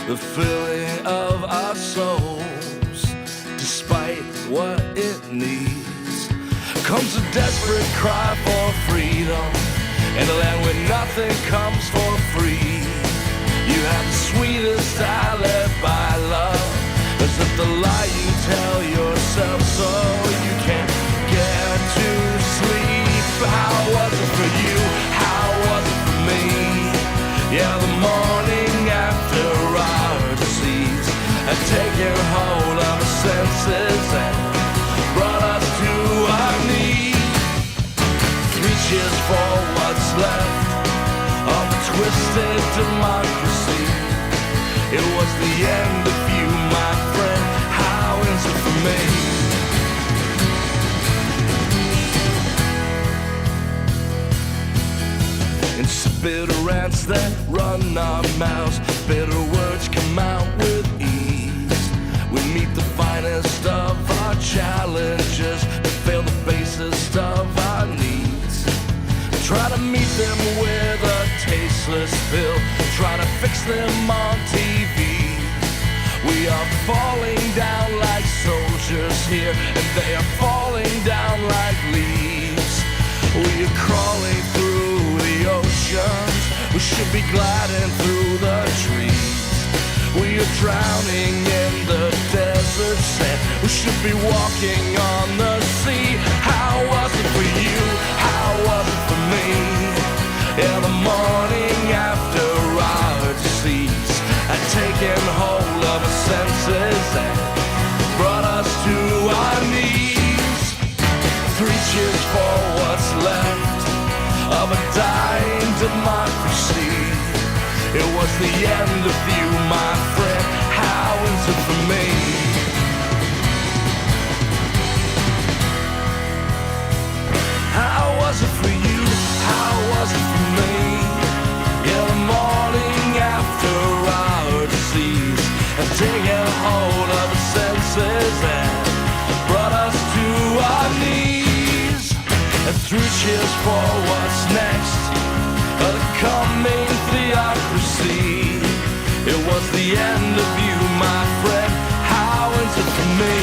the filling of our souls, despite what it needs. Comes a desperate cry for freedom in a land where nothing comes for free. You have the sweetest alibi, love. Is it the lie you tell yourself so you can't get to sleep? How was it for you? How was it for me? Yeah, the morning after our disease had taken hold of our senses and brought us to our knees. 3 cheers for what's left of a twisted democracy. It was the end of you, my friend. How is it for me? Insipid rants that run our mouths, bitter words come out with ease. We meet the finest of our challenges that fail the basest of our needs. Try to meet them with a tasteless pill, try to fix them on TV. We are falling down like soldiers here, and they are falling down like leaves. We are crawling through the oceans, we should be gliding through the trees. We are drowning in the desert sand, we should be walking on the sea. How was it for you? How was it for me? In the morning after our disease had taken hold of our senses and brought us to our knees. 3 cheers for what's left of a dying democracy. It was the end of you, my friend. How is it for me? How was it for you? How was it for me? In the morning after our disease had taken hold of our senses and brought us to our knees. And 3 cheers for what's next of the coming theocracy. It was the end of you, my friend. How is it for me?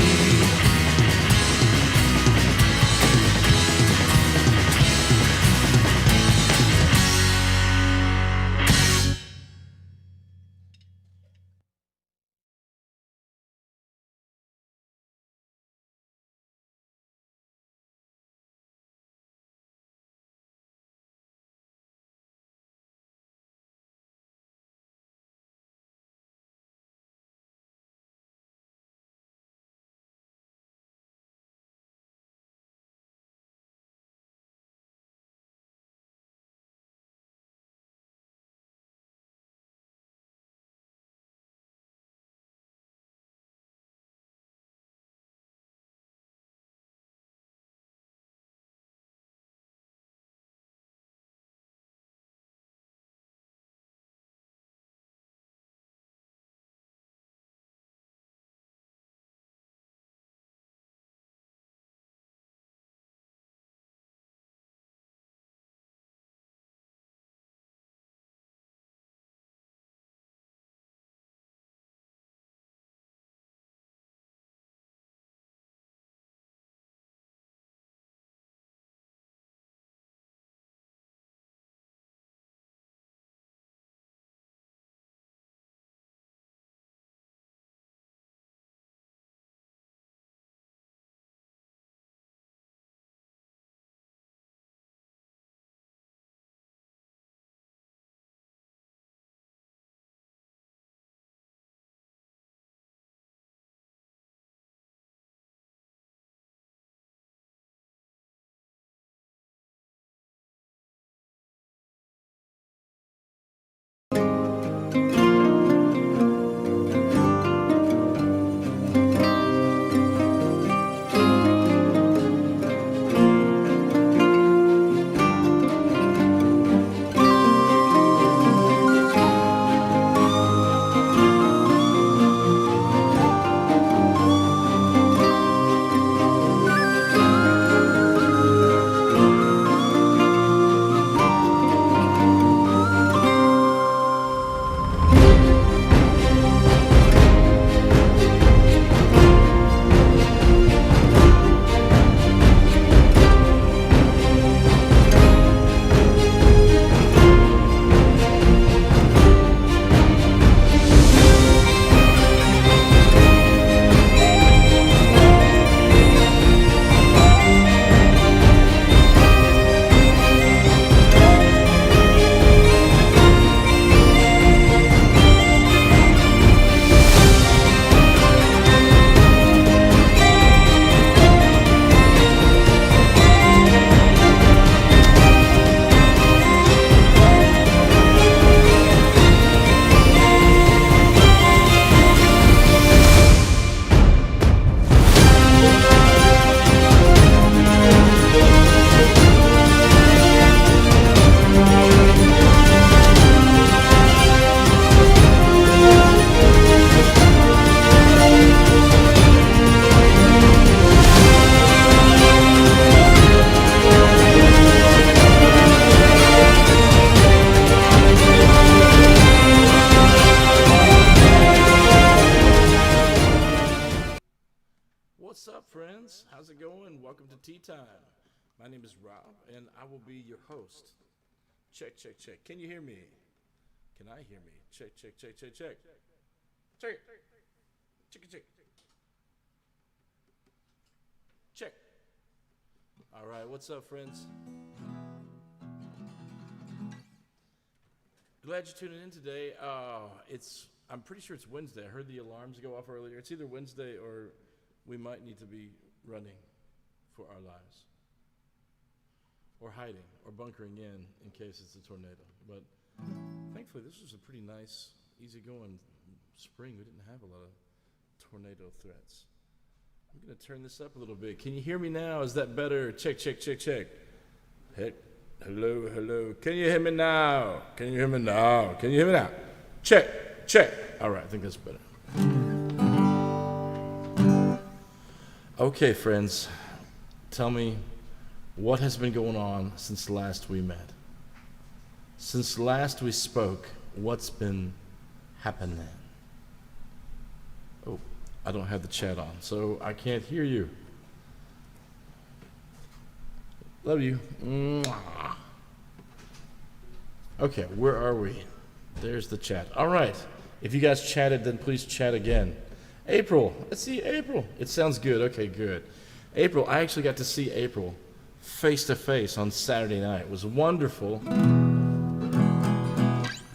welcome to Tea Time. My name is Rob, and I will be your host. Check, check, check. Can you hear me? Can I hear me? Check, check, check, check, check. Check. Check, check. Check. All right, what's up, friends? Glad you're tuning in today. I'm pretty sure it's Wednesday. I heard the alarms go off earlier. It's either Wednesday or we might need to be running for our lives, or hiding, or bunkering in case it's a tornado. But thankfully, this was a pretty nice, easygoing spring. We didn't have a lot of tornado threats. I'm going to turn this up a little bit. Can you hear me now? Is that better? Check, check, check, check. Heck. Hello, hello. Can you hear me now? Can you hear me now? Can you hear me now? Check, check. All right, I think that's better. Okay, friends, tell me what has been going on since last we met. Since last we spoke, what's been happening? Oh, I don't have the chat on, so I can't hear you. Love you. Mwah. Okay, where are we? There's the chat. All right. If you guys chatted, then please chat again. April. Let's see April. It sounds good. Okay, good. April, I actually got to see April face to face on Saturday night. It was wonderful.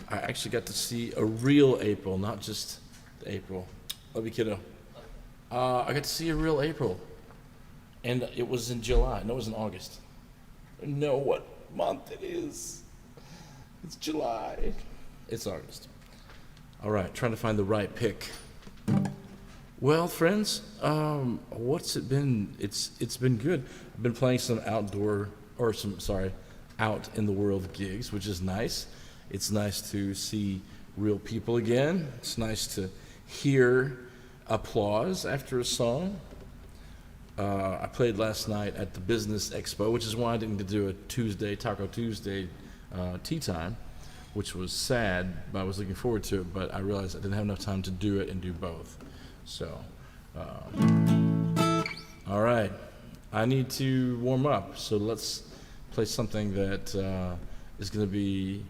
I actually got to see a real April, not just April. Love you, kiddo. I got to see a real April. And it was in July. No, it was in August. Know what month it is. It's July. It's August. All right, trying to find the right pick. Well, friends, what's it been? It's been good. I've been playing some out in the world gigs, which is nice. It's nice to see real people again. It's nice to hear applause after a song. I played last night at the Business Expo, which is why I didn't get to do a Taco Tuesday tea time, which was sad, but I was looking forward to it, but I realized I didn't have enough time to do it and do both. So, all right, I need to warm up, so let's play something that is going to be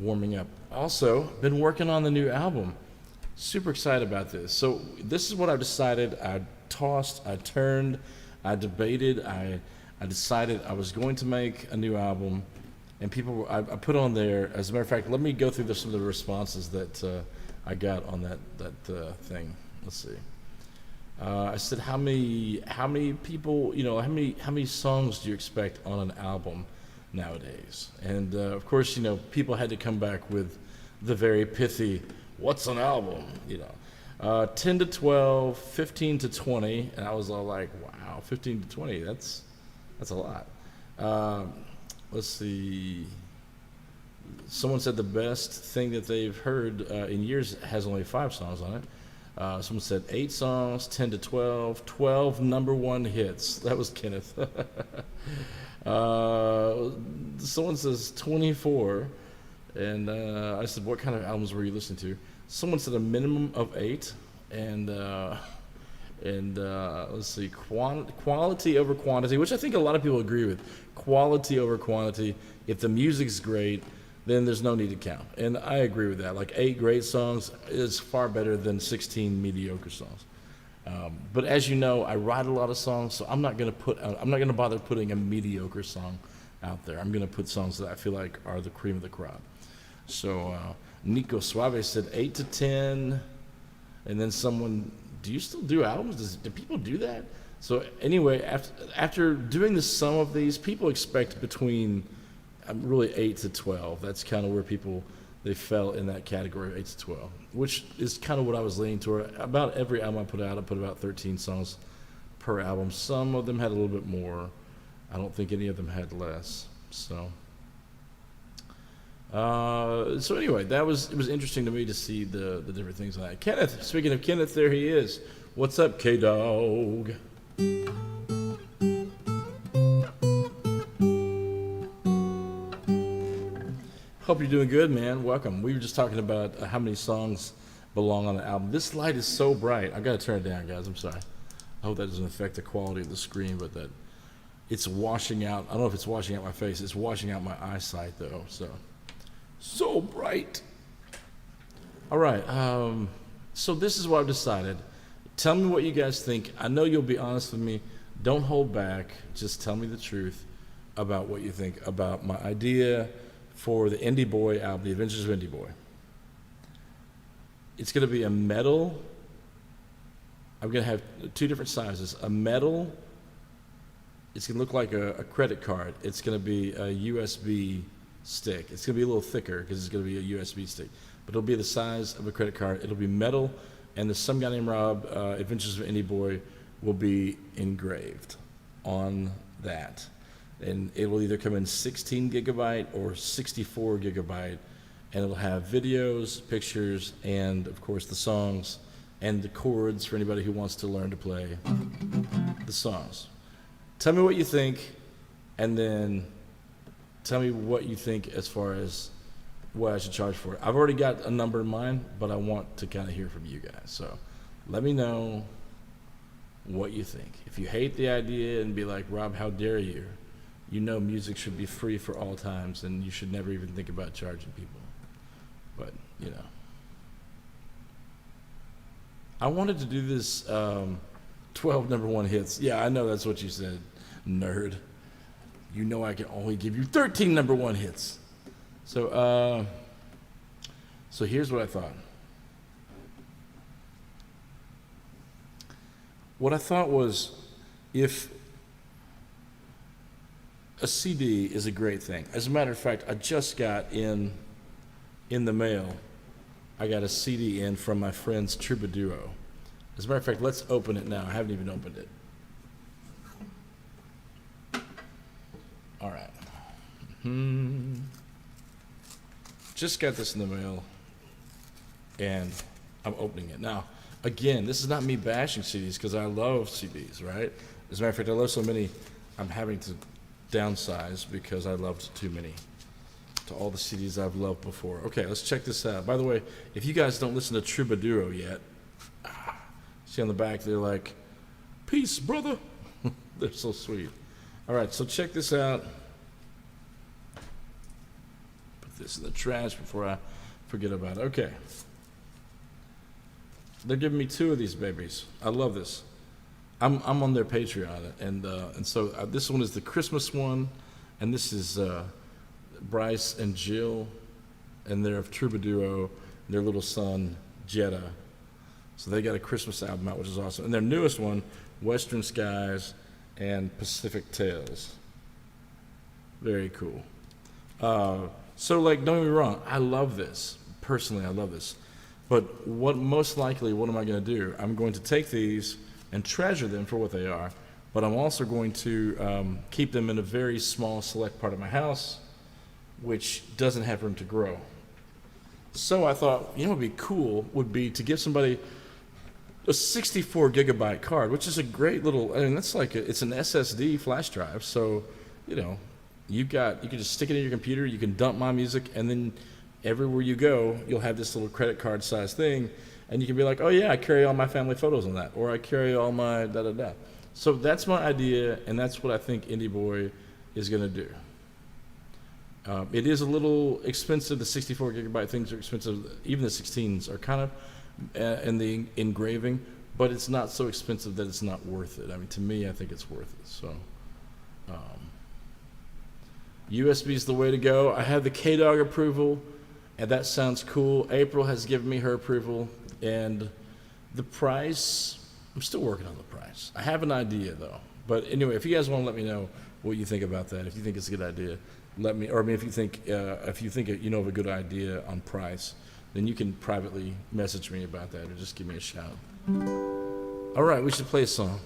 warming up. Also, been working on the new album. Super excited about this. So this is what I've decided. I tossed, I turned, I debated, I decided I was going to make a new album, and I put on there, as a matter of fact, let me go through some of the responses that I got on that thing. Let's see. I said, how many people, how many songs do you expect on an album nowadays? And of course, people had to come back with the very pithy, what's an album? 10 to 12, 15 to 20, and I was all like, wow, 15 to 20, that's a lot. Let's see. Someone said the best thing that they've heard in years has only 5 songs on it. Someone said 8 songs, 10 to 12, 12 number 1 hits. That was Kenneth. Someone says 24, and I said, what kind of albums were you listening to? Someone said a minimum of 8, and let's see, quality over quantity, which I think a lot of people agree with. Quality over quantity. If the music's great, then there's no need to count, and I agree with that. Like 8 great songs is far better than 16 mediocre songs. But as you know, I write a lot of songs, so I'm not gonna bother putting a mediocre song out there. I'm gonna put songs that I feel like are the cream of the crop. So Nico Suave said 8 to 10, and then someone, do you still do albums? Do people do that? So anyway, after doing the sum of these, people expect between really 8 to 12. That's kind of where they fell in that category, 8 to 12, which is kind of what I was leaning toward. About every album I put about 13 songs per album. Some of them had a little bit more. I don't think any of them had less. So anyway, it was interesting to me to see the different things like that. Kenneth, speaking of Kenneth, there he is. What's up, K-Dog? Hope you're doing good, man. Welcome. We were just talking about how many songs belong on the album. This light is so bright. I gotta turn it down, guys. I'm sorry. I hope that doesn't affect the quality of the screen, but It's washing out. I don't know if it's washing out my face. It's washing out my eyesight, though. So bright. All right. So this is what I've decided. Tell me what you guys think. I know you'll be honest with me. Don't hold back. Just tell me the truth about what you think about my idea for the Indie Boy album, The Adventures of Indie Boy. It's going to be a metal. I'm going to have two different sizes. A metal, it's going to look like a credit card. It's going to be a USB stick. It's going to be a little thicker because it's going to be a USB stick. But it'll be the size of a credit card. It'll be metal, and there's some guy named Rob, Adventures of Indie Boy, will be engraved on that. And it will either come in 16 gigabyte or 64 gigabyte, and it'll have videos, pictures, and of course the songs and the chords for anybody who wants to learn to play the songs. Tell me what you think, and then tell me what you think as far as what I should charge for it. I've already got a number in mind, but I want to kind of hear from you guys. So let me know what you think. If you hate the idea and be like, Rob, how dare you? You know music should be free for all times, and you should never even think about charging people. But, you know. I wanted to do this 12 number one hits. Yeah, I know that's what you said, nerd. You know I can only give you 13 number one hits. So here's what I thought. What I thought was, if a CD is a great thing. As a matter of fact, I just got in the mail, I got a CD in from my friend's Troubadour. As a matter of fact, let's open it now. I haven't even opened it. All right. Just got this in the mail, and I'm opening it. Now, again, this is not me bashing CDs, because I love CDs, right? As a matter of fact, I love so many, I'm having to downsize because I loved too many to all the CDs I've loved before. Okay, let's check this out. By the way, if you guys don't listen to Troubadour yet, see on the back, they're like, peace, brother. They're so sweet. All right, so check this out. Put this in the trash before I forget about it. Okay. They're giving me two of these babies. I love this. I'm on their Patreon, and so this one is the Christmas one, and this is Bryce and Jill, and they're of Troubadour, and their little son, Jetta. So they got a Christmas album out, which is awesome. And their newest one, Western Skies and Pacific Tales. Very cool. So, like, don't get me wrong, I love this. Personally, I love this. But what am I going to do? I'm going to take these and treasure them for what they are, but I'm also going to keep them in a very small, select part of my house, which doesn't have room to grow. So I thought, what would be cool would be to give somebody a 64 gigabyte card, which is a great little, that's like, it's an SSD flash drive. So, you can just stick it in your computer, you can dump my music, and then everywhere you go, you'll have this little credit card size thing, and you can be like, oh yeah, I carry all my family photos on that, or I carry all my da-da-da. So that's my idea, and that's what I think Indie Boy is going to do. It is a little expensive. The 64 gigabyte things are expensive. Even the 16s are kind of in the engraving, but it's not so expensive that it's not worth it. To me, I think it's worth it. So USB is the way to go. I have the K-Dog approval, and that sounds cool. April has given me her approval, and the price, I'm still working on the price. I have an idea, though. But anyway, if you guys want to let me know what you think about that, if you think it's a good idea, let me, or if you think you know of a good idea on price, then you can privately message me about that, or just give me a shout. All right, we should play a song.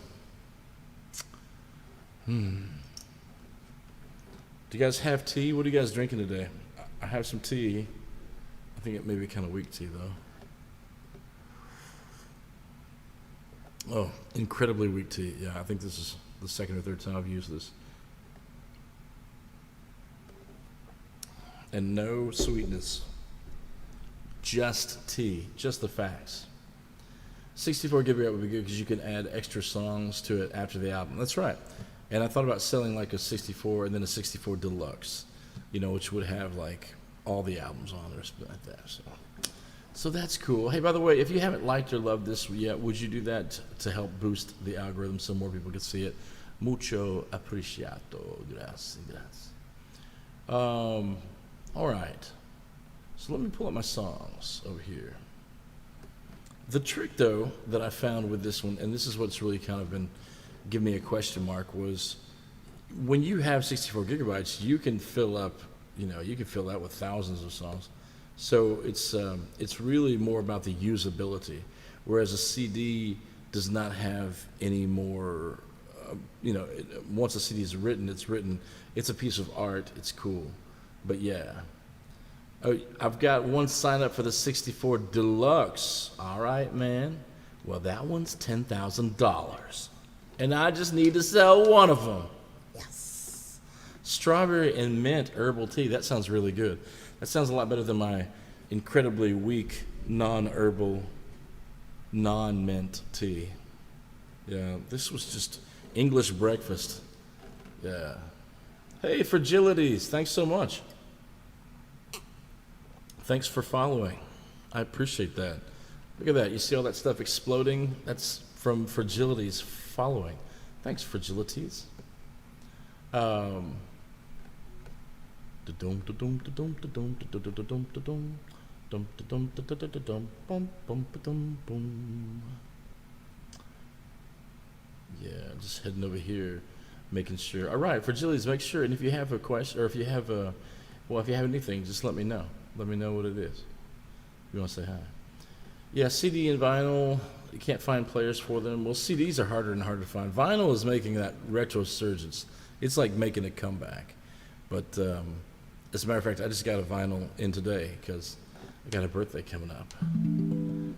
Do you guys have tea? What are you guys drinking today? I have some tea. I think it may be kind of weak tea, though. Oh, incredibly weak tea. Yeah, I think this is the second or third time I've used this. And no sweetness. Just tea. Just the facts. 64 gigabyte would be good because you can add extra songs to it after the album. That's right. And I thought about selling like a 64 and then a 64 Deluxe, which would have like all the albums on there, something like that. So that's cool. Hey, by the way, if you haven't liked or loved this yet, would you do that to help boost the algorithm so more people can see it? Mucho apreciato. Gracias. All right. So let me pull up my songs over here. The trick, though, that I found with this one, and this is what's really kind of been giving me a question mark, was when you have 64 gigabytes, you can fill up, you can fill that with thousands of songs. So it's really more about the usability, whereas a CD does not have any more, once a CD is written, it's written. It's a piece of art. It's cool. But yeah. Oh, I've got one sign up for the 64 Deluxe. All right, man. Well, that one's $10,000. And I just need to sell one of them. Yes. Strawberry and mint herbal tea. That sounds really good. That sounds a lot better than my incredibly weak non-herbal, non-mint tea. Yeah, this was just English breakfast. Yeah. Hey, Fragilities, thanks so much. Thanks for following. I appreciate that. Look at that. You see all that stuff exploding? That's from Fragilities following. Thanks, Fragilities. Yeah, just heading over here, making sure. All right, Fragilities, make sure. And if you have a question, or if you have anything, just let me know. Let me know what it is. If you want to say hi. Yeah, CD and vinyl, you can't find players for them. Well, CDs are harder and harder to find. Vinyl is making that retrosurgence. It's like making a comeback. But as a matter of fact, I just got a vinyl in today because I got a birthday coming up.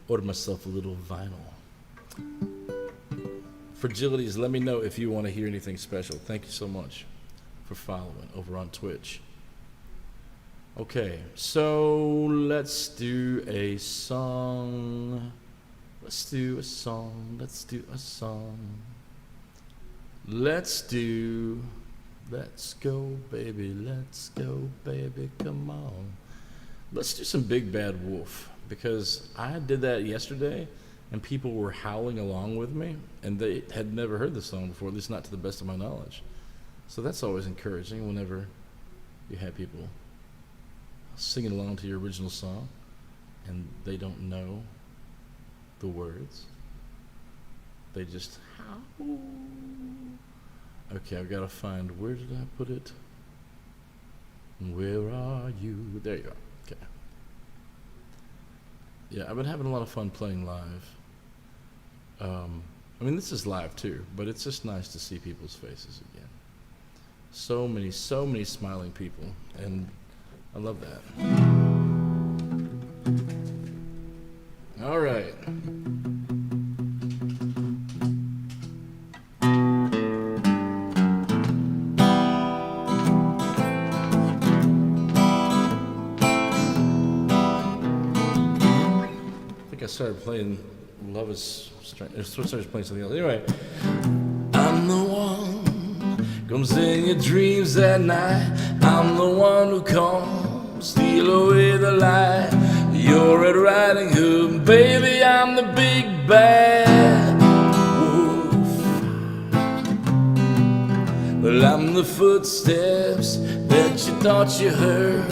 Ordered myself a little vinyl. Fragilities, let me know if you want to hear anything special. Thank you so much for following over on Twitch. Okay, so let's do a song. Let's go, baby, come on. Let's do some Big Bad Wolf, because I did that yesterday, and people were howling along with me, and they had never heard the song before, at least not to the best of my knowledge. So that's always encouraging whenever you have people singing along to your original song, and they don't know the words. They just howl. Okay, I've got to find, where did I put it? Where are you? There you are. Okay. Yeah, I've been having a lot of fun playing live. I mean, this is live too, but it's just nice to see people's faces again. So many smiling people, and I love that. All right. I started playing Love is Strange. I started playing something else. Anyway, I'm the one comes in your dreams at night. I'm the one who comes steal away the light. You're Red Riding Hood, baby. I'm the big bad wolf. Well, I'm the footsteps that you thought you heard.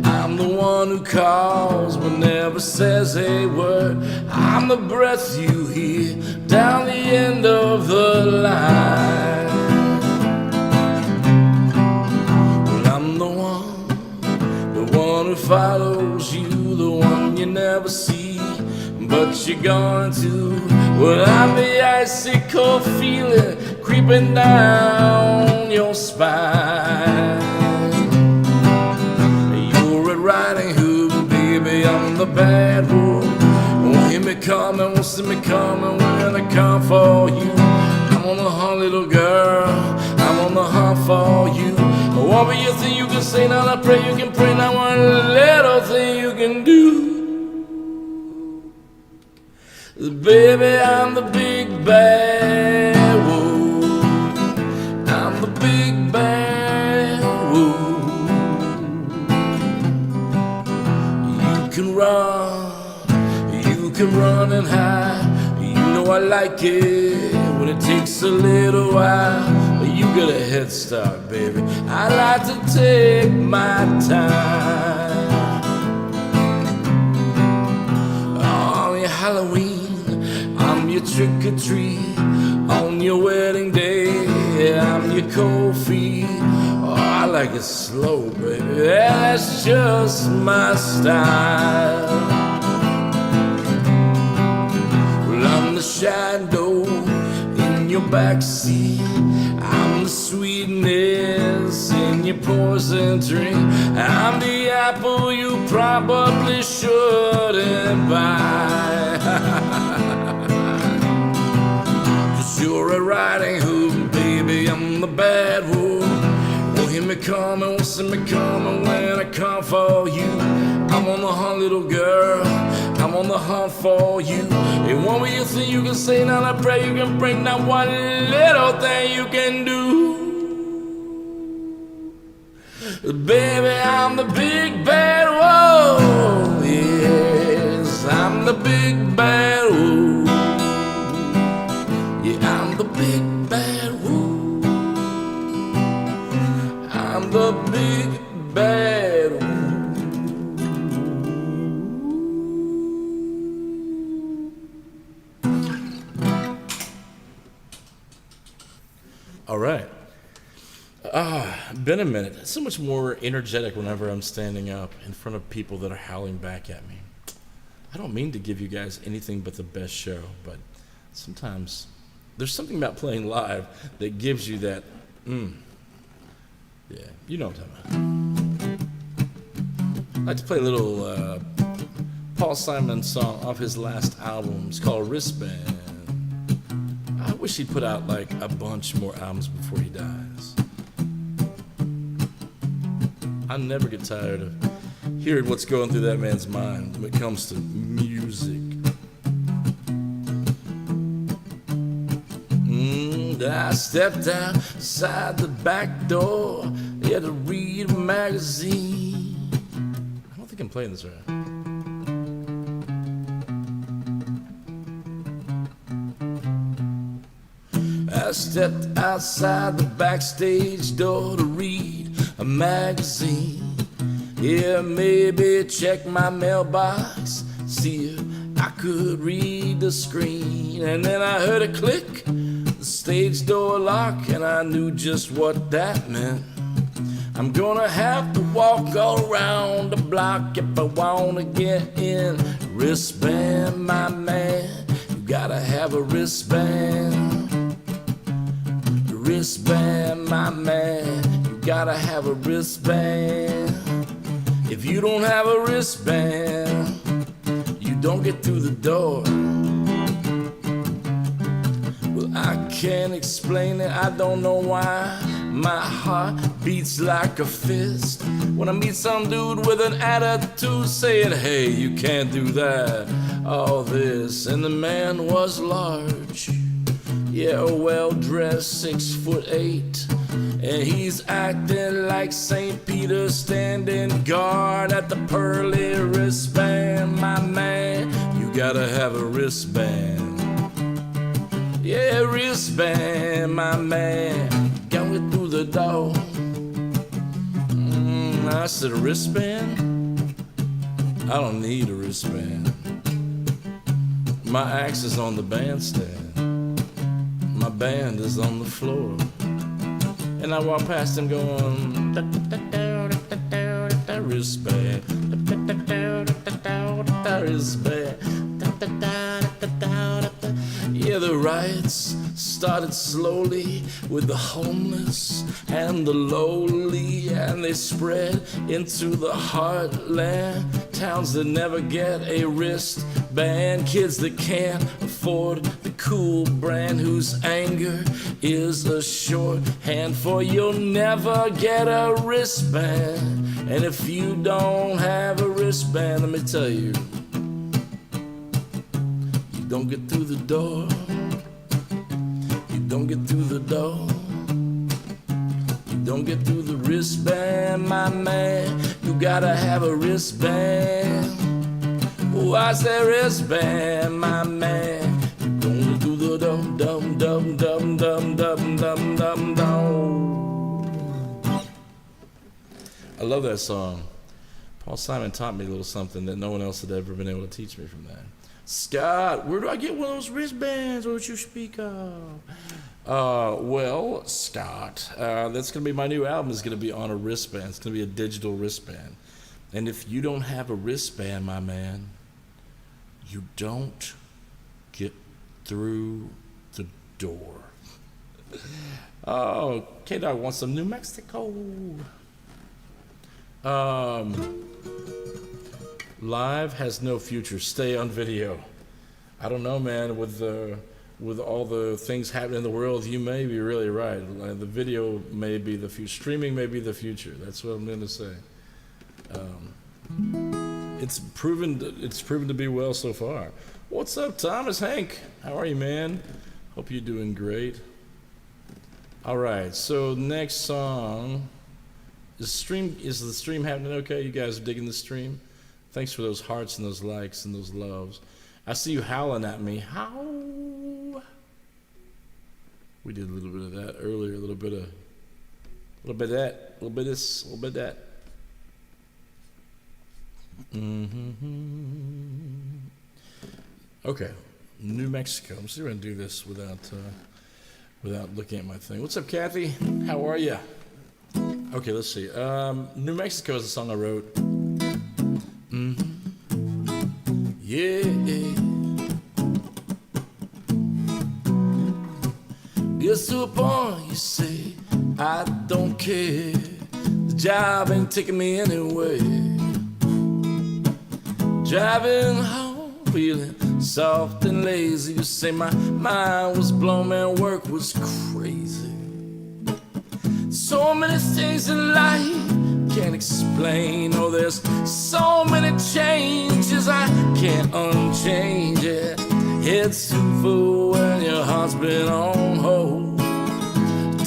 I'm the one who calls but never says a word. I'm the breath you hear down the end of the line. Well, I'm the one who follows you, the one you never see, but you're going to. Well, I'm the icy cold feeling creeping down your spine. Riding Hood, baby, I'm the bad wolf. Won't hear me coming, won't see me coming when I come for you. I'm on the hunt, little girl, I'm on the hunt for you. What be your thing you can say, now I pray you can pray, now one little thing you can do. Baby, I'm the big bad wolf. I'm can run and hide. You know I like it when it takes a little while. You get a head start, baby. I like to take my time. On your Halloween, I'm your trick-or-treat. On your wedding day, I'm your cold feet. Oh, I like it slow, baby. That's just my style. Well, I'm the shadow in your backseat. I'm the sweetness in your poison drink. I'm the apple you probably shouldn't buy. 'Cause you're a riding hood, baby, I'm the bad wolf. Won't hear me coming, won't see me coming when I come for you. I'm on the hunt, little girl, I'm on the hunt for you. And what will you think you can say, not a prayer you can bring, not one little thing you can do. Baby, I'm the big bad wolf. Yes, I'm the big bad wolf. Yeah, I'm the big bad wolf. I'm the big bad wolf. All right. Been a minute. It's so much more energetic whenever I'm standing up in front of people that are howling back at me. I don't mean to give you guys anything but the best show, but sometimes there's something about playing live that gives you that, yeah, you know what I'm talking about. I'd like to play a little Paul Simon song off his last album. It's called Wristband. I wish he'd put out like a bunch more albums before he dies. I never get tired of hearing what's going through that man's mind when it comes to music. I stepped outside the back door, had to read a magazine. I don't think I'm playing this right. I stepped outside the backstage door to read a magazine. Yeah, maybe check my mailbox, see if I could read the screen. And then I heard a click, the stage door lock, and I knew just what that meant. I'm gonna have to walk all around the block if I wanna get in. Wristband, my man, you gotta have a wristband. Wristband, my man, you gotta have a wristband. If you don't have a wristband, you don't get through the door. Well, I can't explain it, I don't know why. My heart beats like a fist when I meet some dude with an attitude saying, hey, you can't do that, all this. And the man was large, yeah, well-dressed, 6'8", and he's acting like St. Peter standing guard at the pearly wristband. My man, you gotta have a wristband. Yeah, wristband, my man, got me through the door. I said, a wristband? I don't need a wristband. My axe is on the bandstand. My band is on the floor. And I walk past him going, wristband, wristband. Yeah, the riots started slowly with the homeless and the lowly, and they spread into the heartland, towns that never get a wristband, kids that can't afford the cool brand, whose anger is a shorthand for you'll never get a wristband. And if you don't have a wristband, let me tell you, you don't get through the door. You don't get through the door. You don't get through the wristband, my man. You gotta have a wristband. Watch that wristband, my man. Gonna do the dum dum dum dum dum dum dum dum dum. I love that song. Paul Simon taught me a little something that no one else had ever been able to teach me from that. Scott, where do I get one of those wristbands that you speak of? Well, Scott, that's going to be my new album. Is going to be on a wristband. It's going to be a digital wristband. And if you don't have a wristband, my man, you don't get through the door. Oh, K-Dog wants some New Mexico. Live has no future. Stay on video. I don't know, man. With all the things happening in the world, you may be really right. The video may be the future. Streaming may be the future. That's what I'm going to say. It's proven to be well so far. What's up, Thomas Hank? How are you, man? Hope you're doing great. All right. So next song. Is the stream happening okay? You guys are digging the stream? Thanks for those hearts and those likes and those loves. I see you howling at me. How? We did a little bit of that earlier. A little bit of that. A little bit of this. A little bit of that. Okay. New Mexico. I'm still going to do this without looking at my thing. What's up, Kathy? How are you? Okay, let's see. New Mexico is a song I wrote. Yeah. Gets to a point you say, I don't care. The job ain't taking me anywhere. Driving home, feeling soft and lazy. You say my mind was blown, man, work was crazy. So many things in life can't explain. Oh, there's so many changes I can't unchange it. Head's too full when your heart's been on hold.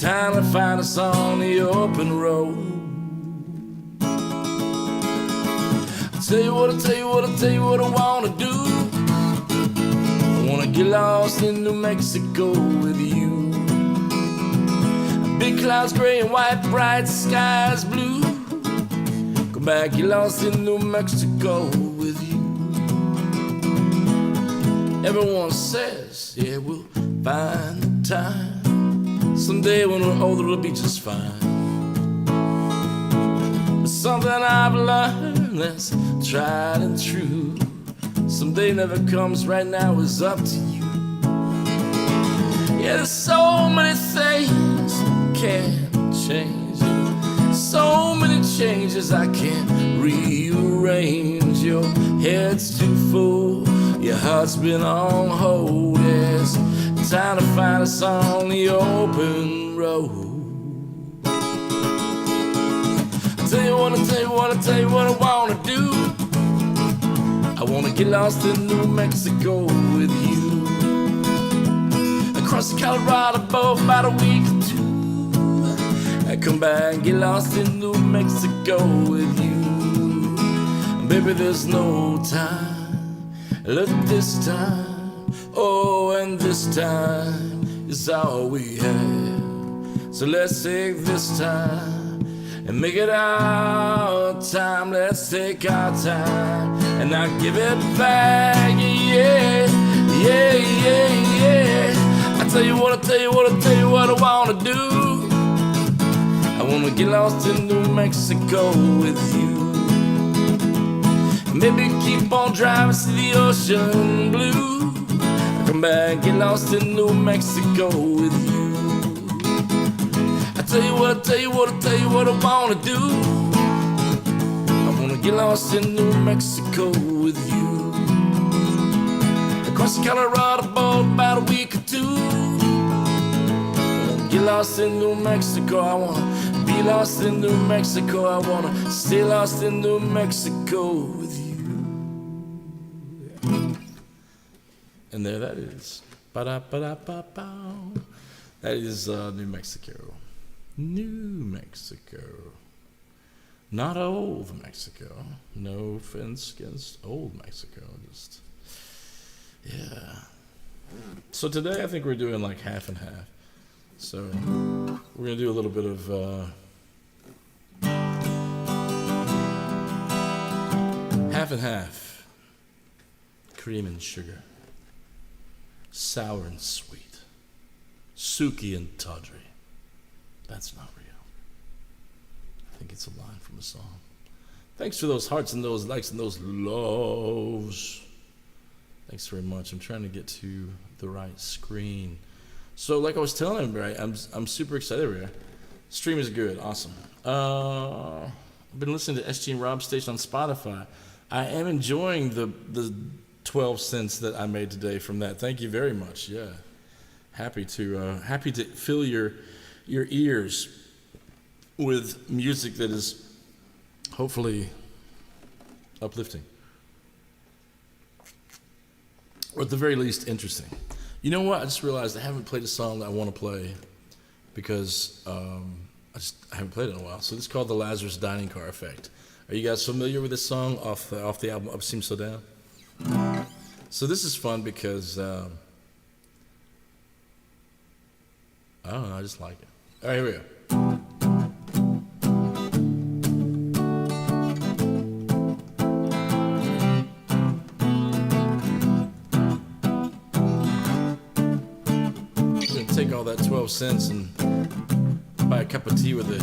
Time to find us on the open road. I'll tell you what I wanna do. I wanna get lost in New Mexico with you. Big clouds gray and white, bright skies blue. Come back, get lost in New Mexico with you. Everyone says, yeah, we'll find the time. Someday when we're older, it'll be just fine. But something I've learned that's tried and true. Someday never comes, right now is up to you. Yeah, there's so many things can't change it. So many changes I can't rearrange. Your head's too full, your heart's been on hold. It's time to find us on the open road. I tell you what I wanna do. I wanna get lost in New Mexico with you. Across the Colorado boat about a week or two. I come back and get lost in New Mexico with you. Baby, there's no time. Look this time. Oh, and this time is all we have. So let's take this time and make it our time. Let's take our time and not give it back. Yeah, yeah, yeah, yeah. I tell you what I wanna do. I wanna get lost in New Mexico with you. Maybe keep on driving to the ocean blue. I come back, get lost in New Mexico with you. I tell you what I wanna do. I wanna get lost in New Mexico with you. Across the Colorado boat about a week or two. Get lost in New Mexico, I wanna be lost in New Mexico. I wanna stay lost in New Mexico with you. And there that is. Ba-da-ba-da-ba-bow. That is New Mexico. New Mexico. Not old Mexico. No offense against old Mexico. Just, yeah. So today I think we're doing like half and half. So we're going to do a little bit of half and half. Cream and sugar. Sour and sweet. Suki and tawdry. That's not real. I think it's a line from a song. Thanks for those hearts and those likes and those loves. Thanks very much. I'm trying to get to the right screen. So like I was telling everybody, I'm super excited over here. Stream is good. Awesome. I've been listening to SG and Rob's station on Spotify. I am enjoying the 12 cents that I made today from that. Thank you very much. Yeah. Happy to fill your ears with music that is hopefully uplifting, or at the very least interesting. You know what? I just realized I haven't played a song that I want to play because I haven't played it in a while. So this is called the Lazarus Dining Car Effect. Are you guys familiar with this song off the album Up Seems So Down? So this is fun because I don't know, I just like it. All right, here we go. Take all that 12 cents and buy a cup of tea with it.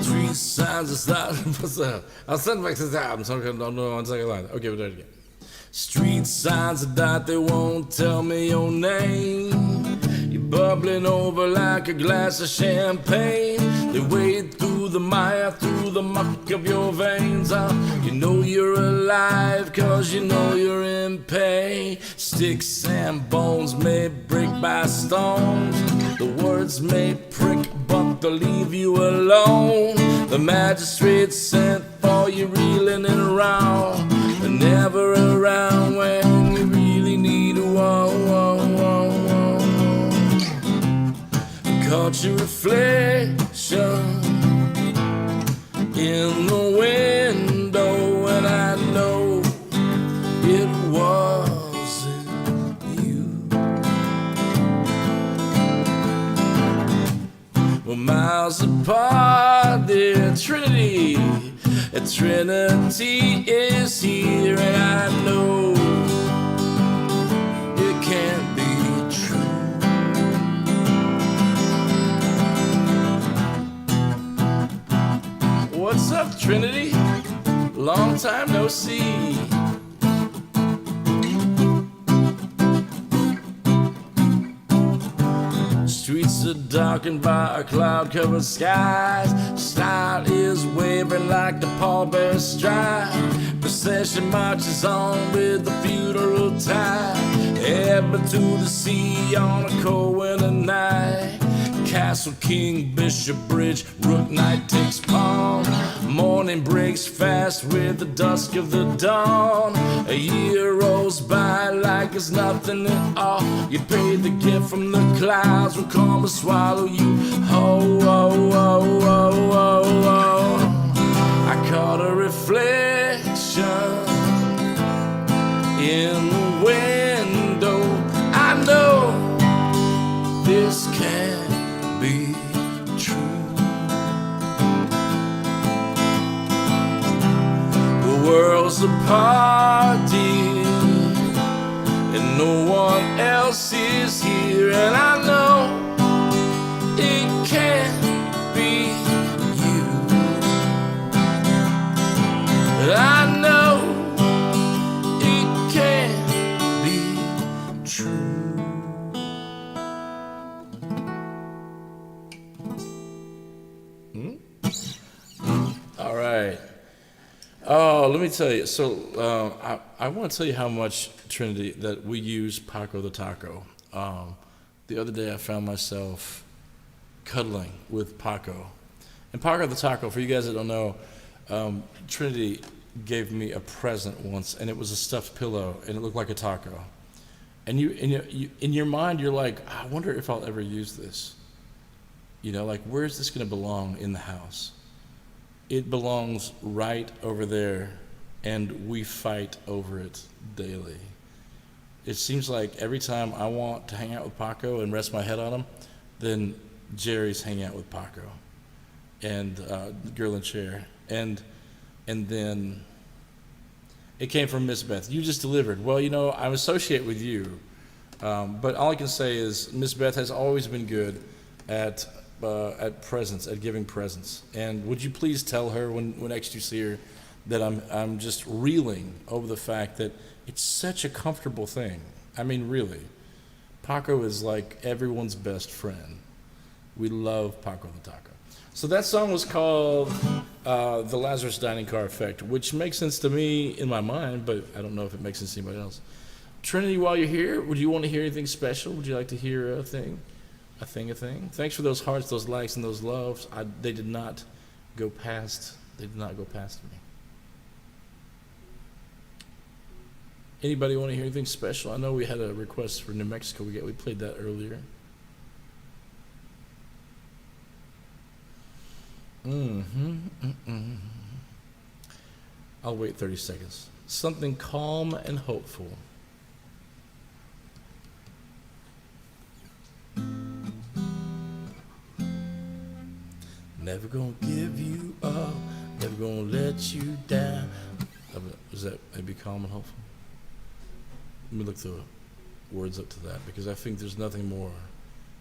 Three signs of style. What's that? I'll send back to the album. So I don't know one second line. Okay, we'll do it again. Street signs of doubt, they won't tell me your name. You're bubbling over like a glass of champagne. They wade through the mire, through the muck of your veins. You know you're alive, cause you know you're in pain. Sticks and bones may break by stones. The words may prick, but they'll leave you alone. The magistrate sent for you reeling and around, but never around when you really need a caught your reflection in the window, and I know it wasn't you. We're miles apart, dear Trinity. A Trinity is here, and I know it can't be true. What's up, Trinity? Long time no see. Streets are darkened by a cloud-covered skies. Style is wavering like the pallbearer's stride. Procession marches on with the funeral tide. Ever to the sea on a cold winter night. Castle, King, Bishop Bridge, Rook Knight takes pawn. Morning breaks fast with the dusk of the dawn. A year rolls by like it's nothing at all. You paid the gift from the clouds, will come and swallow you. Oh, oh, oh, oh, oh, oh. I caught a reflection in the window. I know this can't be true. The world's apart, dear, and no one else is here, and I know it can't be you. I know it can't be true. All right. Oh, let me tell you. So I want to tell you how much, Trinity, that we use Paco the Taco. The other day I found myself cuddling with Paco. And Paco the Taco, for you guys that don't know, Trinity gave me a present once, and it was a stuffed pillow, and it looked like a taco. And you in your mind, you're like, I wonder if I'll ever use this. Like, where's this going to belong in the house? It belongs right over there, and we fight over it daily. It seems like every time I want to hang out with Paco and rest my head on him, then Jerry's hanging out with Paco and the girl in chair. And then it came from Miss Beth. You just delivered. Well, I associate with you. But all I can say is Miss Beth has always been good at presents, at giving presents. And would you please tell her when next you see her that I'm just reeling over the fact that it's such a comfortable thing. I mean, really. Paco is like everyone's best friend. We love Paco the Taco. So that song was called The Lazarus Dining Car Effect, which makes sense to me in my mind, but I don't know if it makes sense to anybody else. Trinity, while you're here, would you want to hear anything special? Would you like to hear a thing? A thing. Thanks for those hearts, those likes, and those loves. They did not go past me. Anybody want to hear anything special? I know we had a request for New Mexico. We played that earlier. I'll wait 30 seconds. Something calm and hopeful. Never gonna give you up, never gonna let you down. Is that maybe calm and hopeful? Let me look the words up to that, because I think there's nothing more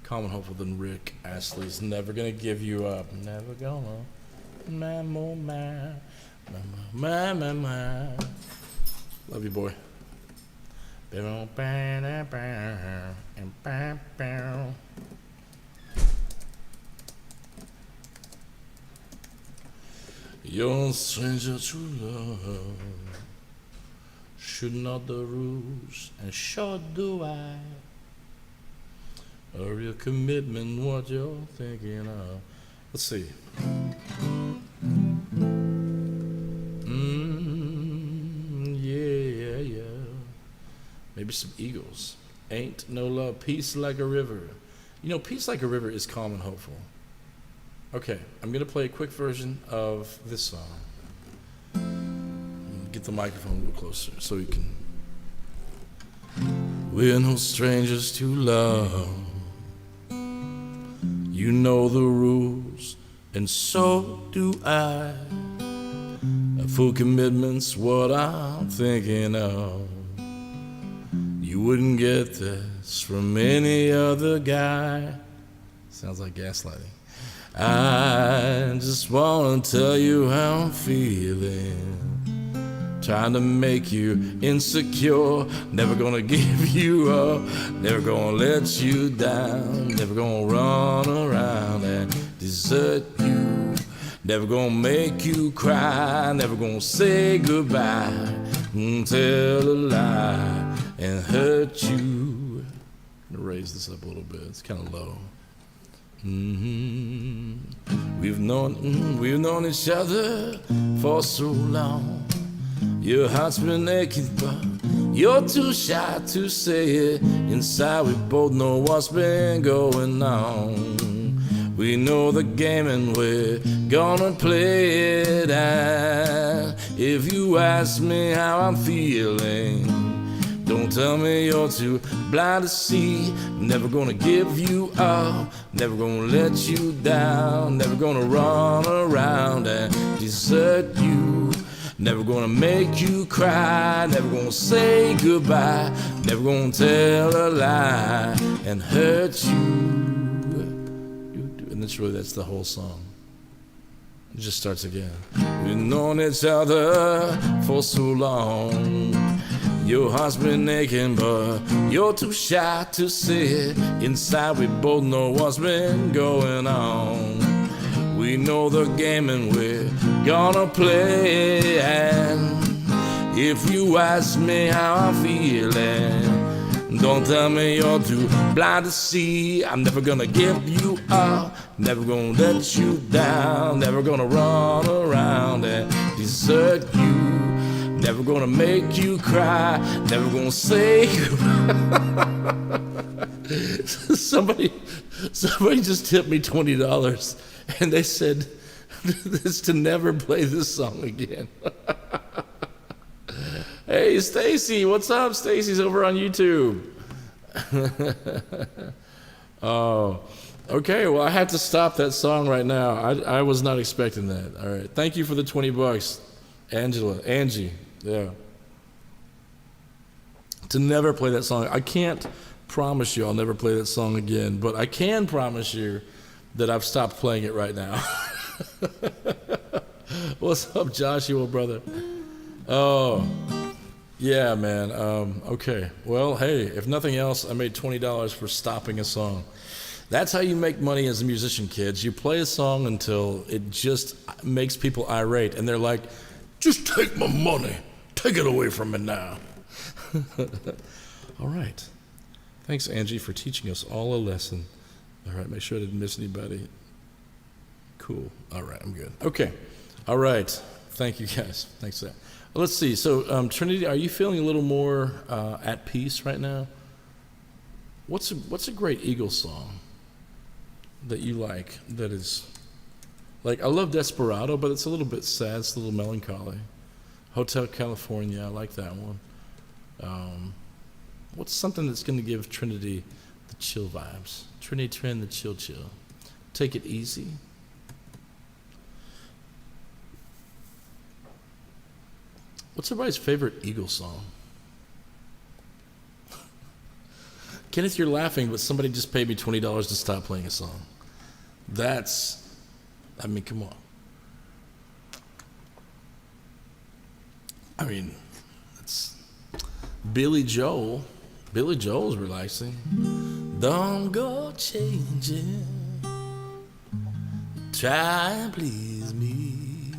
calm and hopeful than Rick Astley's Never Gonna Give You Up. Never gonna, my. Love you, boy. You're a stranger to love. Should not the rules, and sure do I. A real commitment, what you're thinking of. Let's see. Yeah. Maybe some Eagles. Ain't no love, peace like a river. Peace like a river is calm and hopeful. Okay, I'm going to play a quick version of this song. Get the microphone a little closer so we can. We're no strangers to love. You know the rules, and so do I. A full commitment's what I'm thinking of. You wouldn't get this from any other guy. Sounds like gaslighting. I just want to tell you how I'm feeling. Trying to make you insecure. Never gonna give you up. Never gonna let you down. Never gonna run around and desert you. Never gonna make you cry. Never gonna say goodbye. Tell a lie and hurt you. I'm gonna raise this up a little bit. It's kind of low. We've known each other for so long. Your heart's been aching, but you're too shy to say it. Inside we both know what's been going on. We know the game and we're gonna play it out. If you ask me how I'm feeling, don't tell me you're too blind to see. Never gonna give you up, never gonna let you down. Never gonna run around and desert you. Never gonna make you cry, never gonna say goodbye. Never gonna tell a lie and hurt you. And that's the whole song. It just starts again. We've known each other for so long. Your heart's been aching, but you're too shy to say it. Inside we both know what's been going on. We know the game and we're gonna play. And if you ask me how I'm feeling, don't tell me you're too blind to see. I'm never gonna give you up, never gonna let you down. Never gonna run around and desert you. never gonna make you cry, never gonna say somebody just tipped me $20 and they said this to never play this song again. Hey Stacy, what's up? Stacy's over on YouTube. Oh, okay, well I have to stop that song right now. I was not expecting that. All right, thank you for the $20, Angie, yeah. To never play that song. I can't promise you I'll never play that song again, but I can promise you that I've stopped playing it right now. What's up, Joshua, brother? Oh, yeah, man. Okay. Well, hey, if nothing else, I made $20 for stopping a song. That's how you make money as a musician, kids. You play a song until it just makes people irate, and they're like, just take my money. Take it away from me now. All right. Thanks, Angie, for teaching us all a lesson. All right, make sure I didn't miss anybody. Cool. All right, I'm good. Okay. All right. Thank you, guys. Thanks for that. Let's see. So, Trinity, are you feeling a little more at peace right now? What's a great Eagles song that you like? That is, like, I love Desperado, but it's a little bit sad. It's a little melancholy. Hotel California, I like that one. What's something that's going to give Trinity the chill vibes? Trin, the chill. Take it easy. What's everybody's favorite Eagles song? Kenneth, you're laughing, but somebody just paid me $20 to stop playing a song. I mean, come on. I mean, it's Billy Joel. Billy Joel's relaxing. Don't go changing. Try and please me.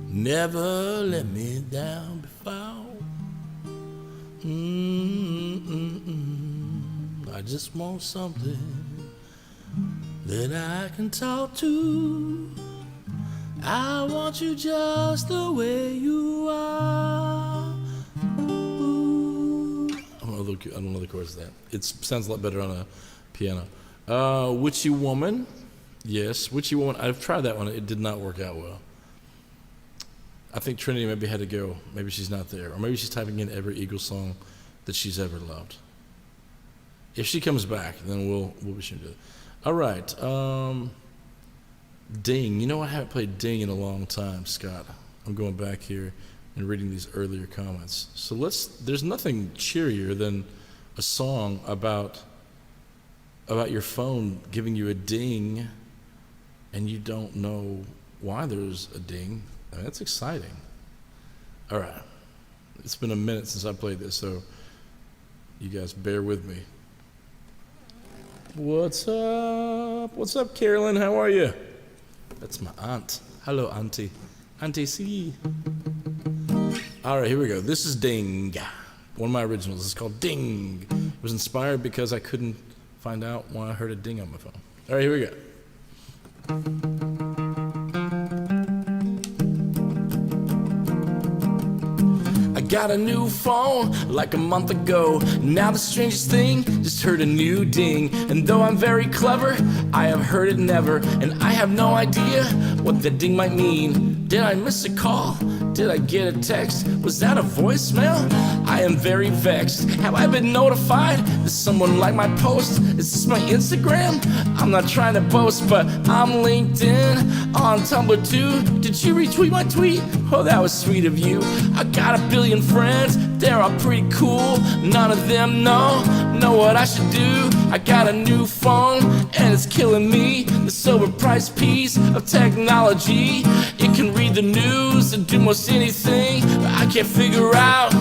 Never let me down before. I just want something that I can talk to. I want you just the way you are. Ooh. I don't know the chords of that. It sounds a lot better on a piano. Witchy Woman. Yes, Witchy Woman. I've tried that one. It did not work out well. I think Trinity maybe had to go. Maybe she's not there. Or maybe she's typing in every Eagles song that she's ever loved. If she comes back, then we'll be sure to do it. All right. Ding. You know, I haven't played Ding in a long time, Scott. I'm going back here and reading these earlier comments. So there's nothing cheerier than a song about your phone giving you a ding and you don't know why there's a ding. I mean, that's exciting. All right. It's been a minute since I played this, so you guys bear with me. What's up? What's up, Carolyn? How are you? That's my aunt. Hello, Auntie. Auntie C. All right, here we go. This is Ding. One of my originals. It's called Ding. It was inspired because I couldn't find out why I heard a ding on my phone. All right, here we go. Got a new phone like a month ago. Now the strangest thing, just heard a new ding. And though I'm very clever, I have heard it never. And I have no idea what the ding might mean. Did I miss a call? Did I get a text? Was that a voicemail? I am very vexed. Have I been notified that someone liked my post? Is this my Instagram? I'm not trying to boast, but I'm LinkedIn, on Tumblr too. Did you retweet my tweet? Oh, that was sweet of you. I got a billion friends, they're all pretty cool. None of them know what I should do. I got a new phone and it's killing me. This overpriced piece of technology. It can read the news and do most anything, but I can't figure out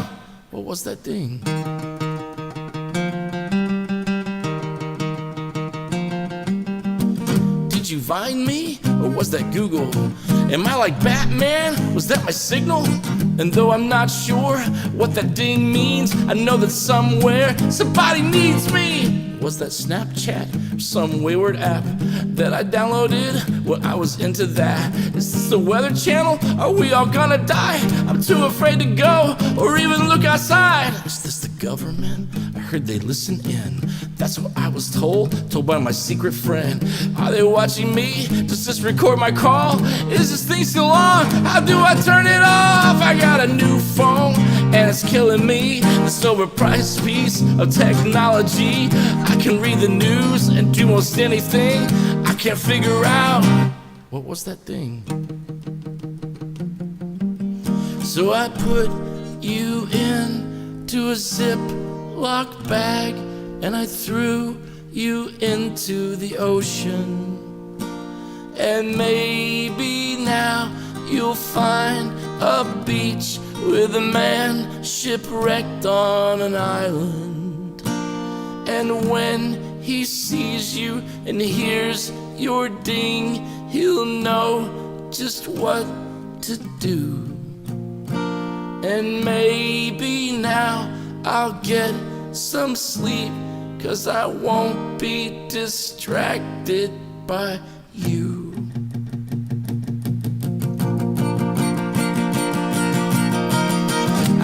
what was that thing. Did you find me, or was that Google? Am I like Batman? Was that my signal? And though I'm not sure what that ding means, I know that somewhere somebody needs me. Was that Snapchat or some wayward app that I downloaded when I was into that? Is this the Weather Channel? Are we all gonna die? I'm too afraid to go or even look outside. Is this the government? I heard they listen in. That's what I was told by my secret friend. Are they watching me? Does this record my call? Is this thing still on? How do I turn it off? I got a new phone and it's killing me. This overpriced piece of technology. I can read the news and do most anything. I can't figure out what was that thing. So I put you into a Ziploc bag and I threw you into the ocean. And maybe now you'll find a beach with a man shipwrecked on an island. And when he sees you and hears your ding, he'll know just what to do. And maybe now I'll get some sleep, 'cause I won't be distracted by you.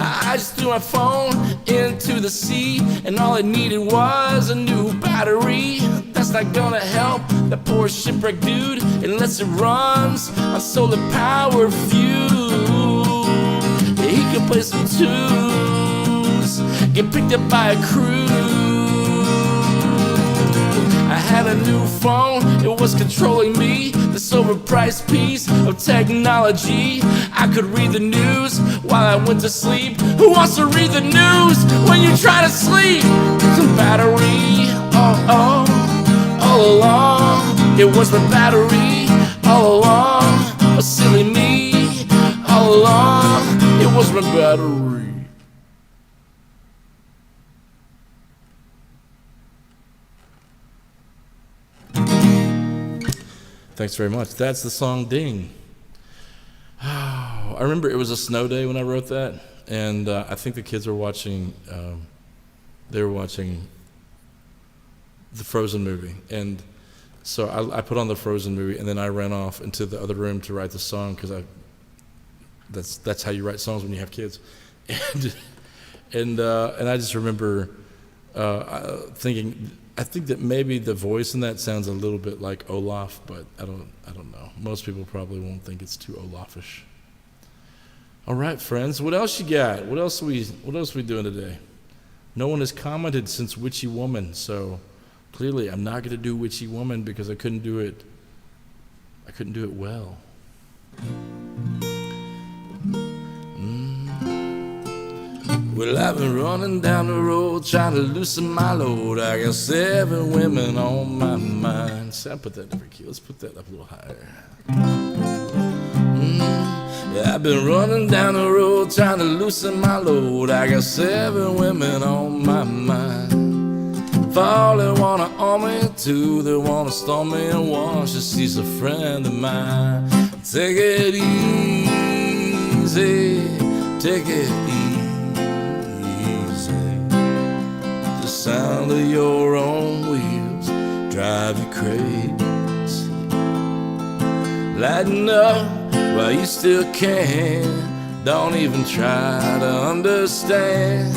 I just threw my phone into the sea, and all it needed was a new battery. That's not gonna help that poor shipwreck dude unless it runs on solar-powered fuel. He could play some tunes, get picked up by a crew. I had a new phone, it was controlling me. This overpriced piece of technology. I could read the news while I went to sleep. Who wants to read the news when you try to sleep? Some battery, all along. It was my battery, all along. Oh, silly me, all along. It was my battery. Thanks very much. That's the song Ding. Oh, I remember it was a snow day when I wrote that, and I think the kids were watching, they were watching the Frozen movie. And so I put on the Frozen movie, and then I ran off into the other room to write the song, because that's how you write songs when you have kids. And I just remember thinking, I think that maybe the voice in that sounds a little bit like Olaf, but I don't know. Most people probably won't think it's too Olafish. All right, friends, what else you got? What else are we doing today? No one has commented since Witchy Woman, so clearly I'm not going to do Witchy Woman because I couldn't do it well. Well, I've been running down the road trying to loosen my load. I got 7 women on my mind. So I put that over key. Let's put that up a little higher. Yeah, I've been running down the road trying to loosen my load. I got 7 women on my mind. If all they wanna own me, 2 they wanna storm me, and 1 just sees a friend of mine. Take it easy, take it easy. The sound of your own wheels drive you crazy. Lighten up while you still can. Don't even try to understand.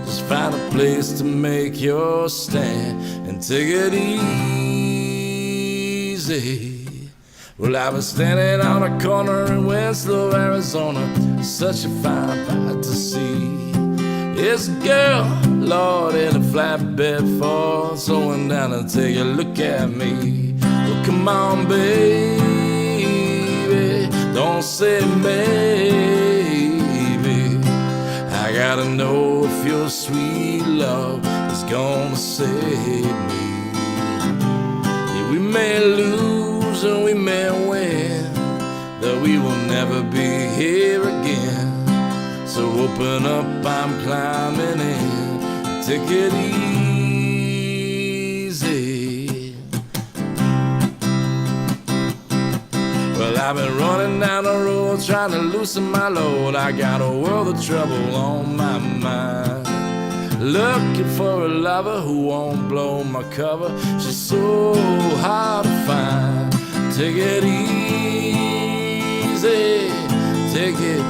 Just find a place to make your stand and take it easy. Well, I was standing on a corner in Winslow, Arizona. Such a fine sight to see. It's a girl, Lord, in a flatbed Ford, slowing down and take a look at me. Well, come on, baby, don't say maybe. I gotta know if your sweet love is gonna save me. Yeah, we may lose and we may win, that we will never be here again. So open up, I'm climbing in. Take it easy. Well, Well, I've been running down the road trying to loosen my load. I got a world of trouble on my mind. Looking for a lover who won't blow my cover. She's so hard to find. Take it easy, take it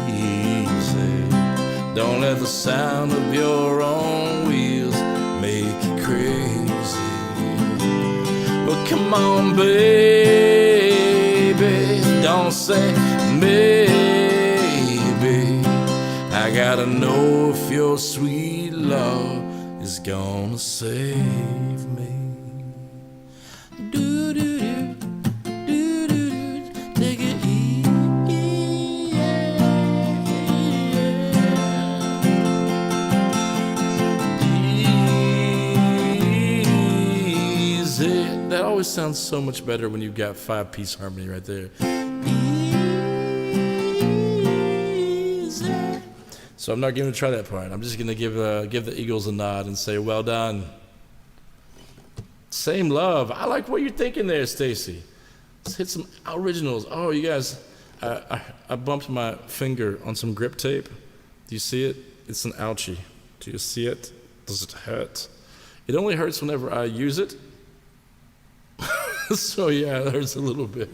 easy. Don't let the sound of your own wheels make you crazy. But come on, baby, don't say maybe. I gotta know if your sweet love is gonna save me. Do-do-do, do-do-do, take it easy. That always sounds so much better when you've got 5-piece harmony right there. So I'm not going to try that part. I'm just going to give the Eagles a nod and say, well done. Same love. I like what you're thinking there, Stacy. Let's hit some originals. Oh, you guys, I bumped my finger on some grip tape. Do you see it? It's an ouchie. Do you see it? Does it hurt? It only hurts whenever I use it. So yeah, it hurts a little bit.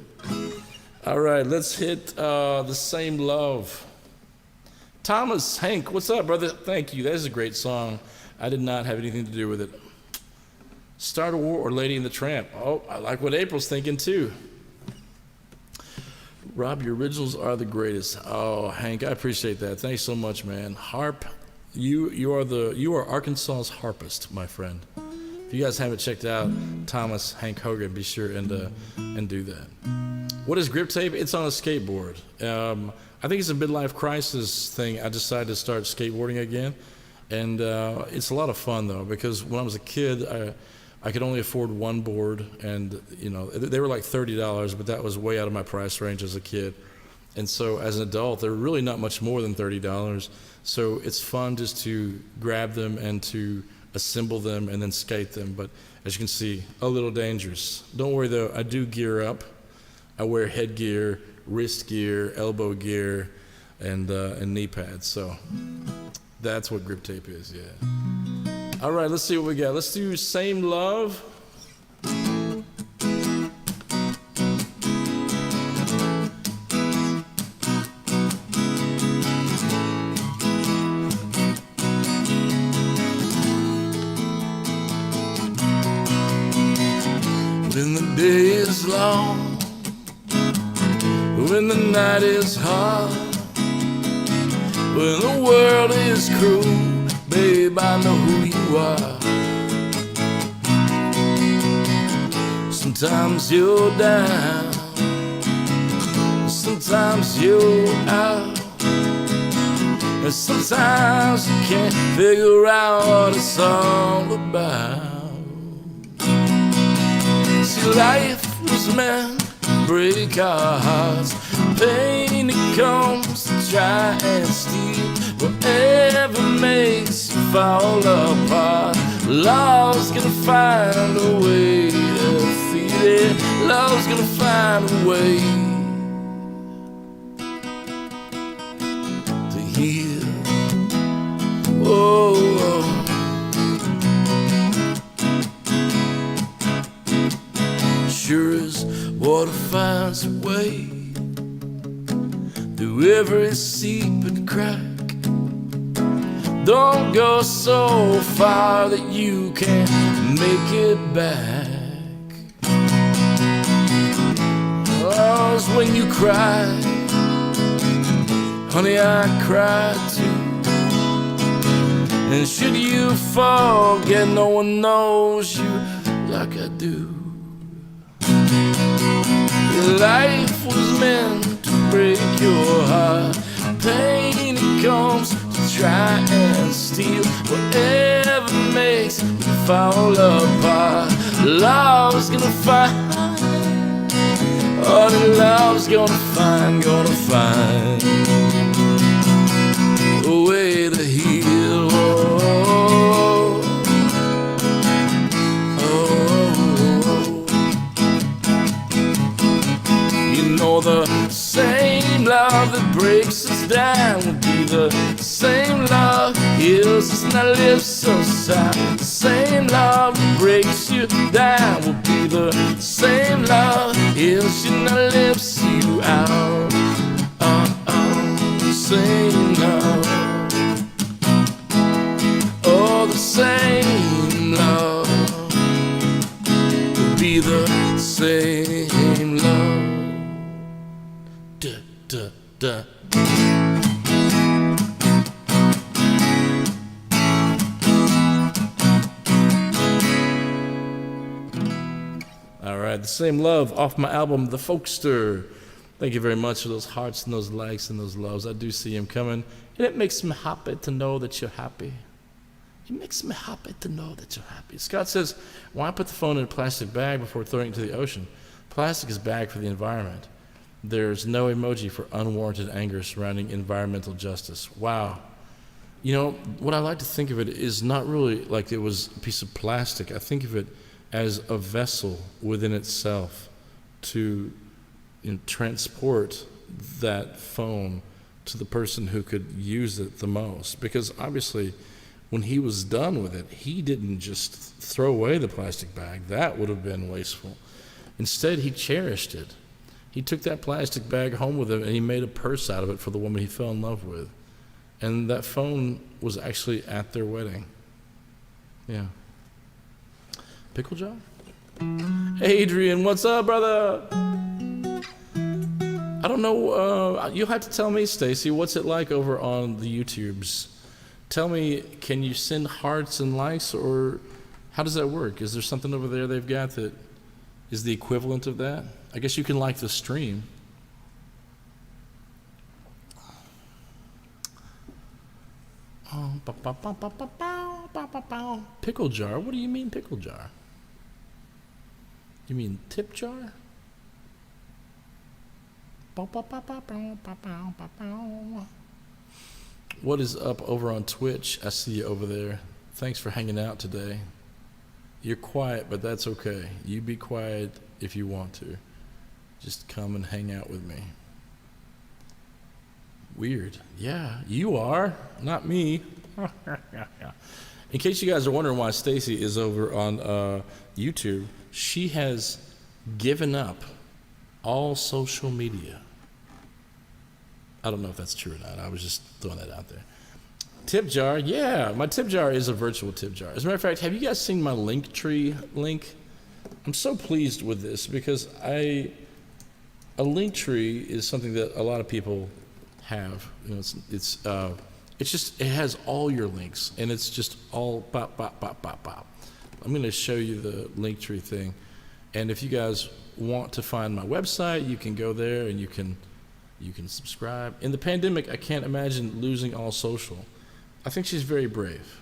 All right, let's hit the same love. Thomas, Hank, what's up, brother? Thank you. That is a great song. I did not have anything to do with it. Start a War or Lady and the Tramp? Oh, I like what April's thinking too. Rob, your originals are the greatest. Oh, Hank, I appreciate that. Thanks so much, man. Harp, you are Arkansas's harpist, my friend. If you guys haven't checked out Thomas Hank Hogan, be sure and do that. What is grip tape? It's on a skateboard. I think it's a midlife crisis thing. I decided to start skateboarding again, and it's a lot of fun though, because when I was a kid, I could only afford one board, and you know they were like $30, but that was way out of my price range as a kid. And so as an adult, they're really not much more than $30. So it's fun just to grab them and to assemble them and then skate them. But as you can see, a little dangerous. Don't worry though, I do gear up. I wear headgear, wrist gear, elbow gear, and knee pads. So that's what grip tape is, yeah. All right, let's see what we got. Let's do Same Love. When the day is long, when the night is hard, when the world is cruel, babe, I know who you are. Sometimes you're down, sometimes you're out, and sometimes you can't figure out what it's all about. See, life was meant to break our hearts. Pain it comes to try and steal whatever makes you fall apart. Love's gonna find a way to feed it. Love's gonna find a way to heal. Oh, oh. Sure as water finds a way through every secret crack. Don't go so far that you can't make it back. Oh, it's when you cry, honey, I cry too. And should you forget, no one knows you like I do. Your life was meant to break your heart. Pain it comes to try and steal whatever makes you fall apart. Love's gonna find, oh, the love's gonna find a way to heal. love that breaks us down will be the same love heals us and our lips so sad. The same love that breaks you down will be the same love heals you and our lips you out. Same love. Oh, the same love will be the same love. Duh, duh, duh. All right, the same love off my album, The Folkster. Thank you very much for those hearts and those likes and those loves. I do see them coming, and it makes me happy to know that you're happy. It makes me happy to know that you're happy. Scott says, why put the phone in a plastic bag before throwing it into the ocean? Plastic is bad for the environment. There's no emoji for unwarranted anger surrounding environmental justice. Wow. You know, what I like to think of it is not really like it was a piece of plastic. I think of it as a vessel within itself to transport that phone to the person who could use it the most. Because obviously, when he was done with it, he didn't just throw away the plastic bag. That would have been wasteful. Instead, he cherished it. He took that plastic bag home with him and he made a purse out of it for the woman he fell in love with. And that phone was actually at their wedding. Yeah. Pickle jar? Hey, Adrian, what's up, brother? I don't know, you'll have to tell me, Stacy, what's it like over on the YouTubes? Tell me, can you send hearts and likes, or how does that work? Is there something over there they've got that is the equivalent of that? I guess you can like the stream. Pickle jar? What do you mean pickle jar? You mean tip jar? What is up over on Twitch? I see you over there. Thanks for hanging out today. You're quiet, but that's okay. You be quiet if you want to. Just come and hang out with me. Weird. Yeah, you are, not me. In case you guys are wondering why Stacy is over on YouTube, she has given up all social media. I don't know if that's true or not. I was just throwing that out there. Tip jar, yeah, my tip jar is a virtual tip jar. As a matter of fact, have you guys seen my Linktree link? I'm so pleased with this because a Linktree is something that a lot of people have. You know, it's just, it has all your links, and it's just all bop, bop, bop, bop, bop. I'm going to show you the Linktree thing, and if you guys want to find my website, you can go there and you can subscribe. In the pandemic, I can't imagine losing all social. I think she's very brave.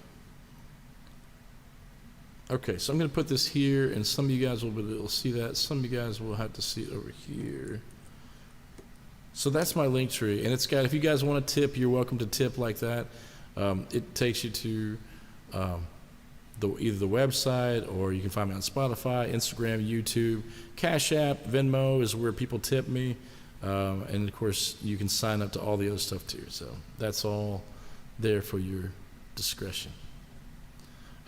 Okay, so I'm going to put this here, and some of you guys will be able to see that. Some of you guys will have to see it over here. So that's my Linktree, and it's got, if you guys want to tip, you're welcome to tip like that. It takes you to either the website, or you can find me on Spotify, Instagram, YouTube, Cash App, Venmo is where people tip me. And of course, you can sign up to all the other stuff too. So that's all there for your discretion.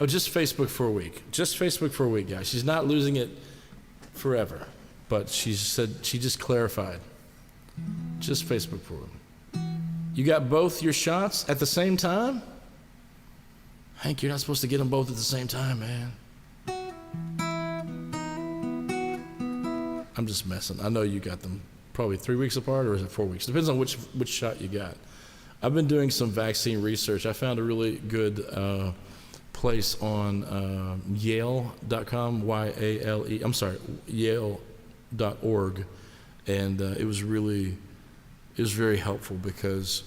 Oh, just Facebook for a week. Just Facebook for a week, guys. She's not losing it forever, but she said, she just clarified. Just Facebook for a week. You got both your shots at the same time? Hank, you're not supposed to get them both at the same time, man. I'm just messing. I know you got them probably 3 weeks apart, or is it 4 weeks? Depends on which shot you got. I've been doing some vaccine research. I found a really good place on Yale.com, Y-A-L-E, I'm sorry, Yale.org, and it was very helpful because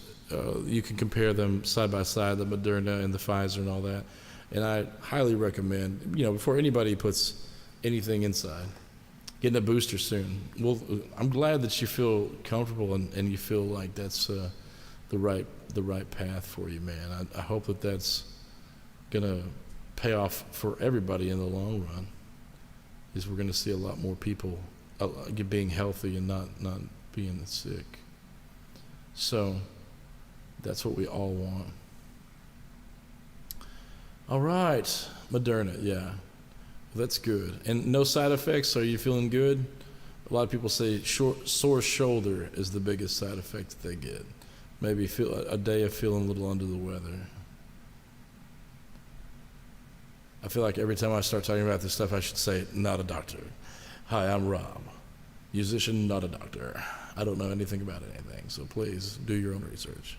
you can compare them side by side, the Moderna and the Pfizer and all that, and I highly recommend, before anybody puts anything inside, getting a booster soon. Well, I'm glad that you feel comfortable and you feel like that's the right path for you, man. I hope that that's gonna pay off for everybody in the long run. Is we're gonna see a lot more people being healthy and not being sick. So that's what we all want. All right, Moderna, yeah. That's good. And no side effects? Are you feeling good? A lot of people say sore shoulder is the biggest side effect that they get. Maybe feel a day of feeling a little under the weather. I feel like every time I start talking about this stuff, I should say, not a doctor. Hi, I'm Rob. Musician, not a doctor. I don't know anything about anything, so please do your own research.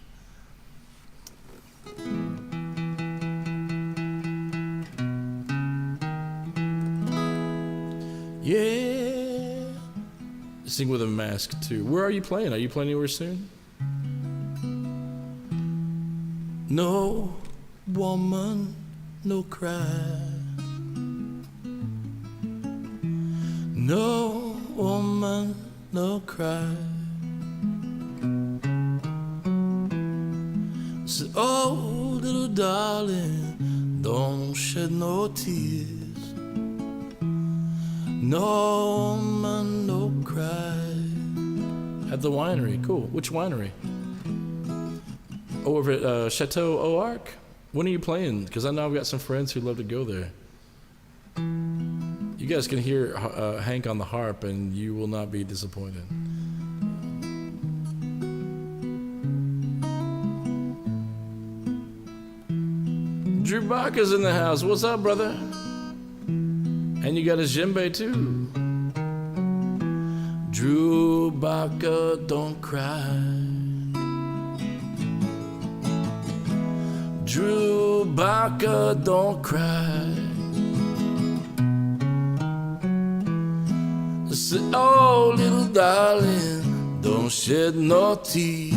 Yeah. Sing with a mask too. Where are you playing? Are you playing anywhere soon? No woman, no cry. No woman, no cry. Said, oh, little darling, don't shed no tears. No woman, no cry. At the winery, cool. Which winery? Over at Chateau Eau Arc? When are you playing? Because I know I've got some friends who love to go there. You guys can hear Hank on the harp, and you will not be disappointed. Drew Baca's in the house. What's up, brother? And you got a djembe too. Drew Baca, don't cry. Drew Baca, don't cry. I said, oh, little darling, don't shed no tears.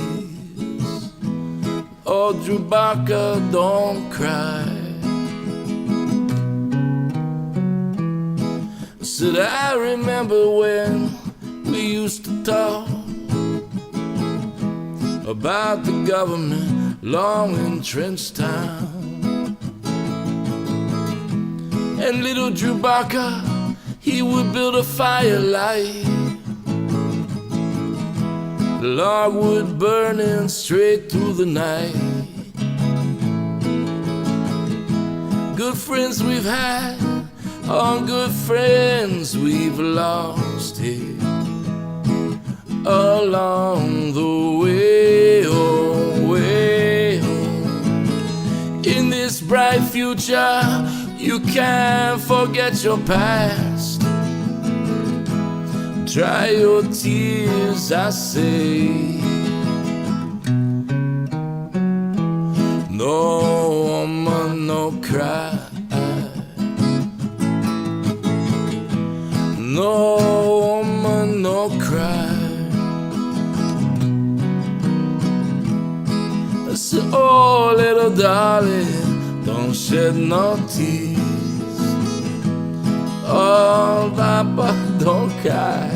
Oh, Drew Baca, don't cry. Said I remember when we used to talk about the government long entrenched town. And little Drew Baca, he would build a firelight, the log wood burning straight through the night. Good friends we've had, all good friends we've lost here along the way, oh, way home. In this bright future, you can't forget your past. Dry your tears, I say. No woman, no cry. No woman, no cry. I said, oh, little darling, don't shed no tears. Oh, Papa, don't cry.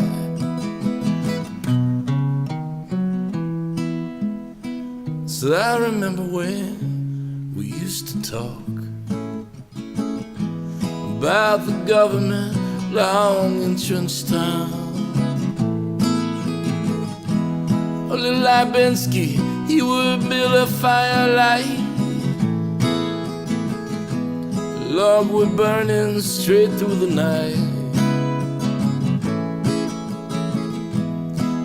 So I remember when we used to talk about the government long entrenched town. A little Libinsky, he would build a firelight, log wood burning straight through the night.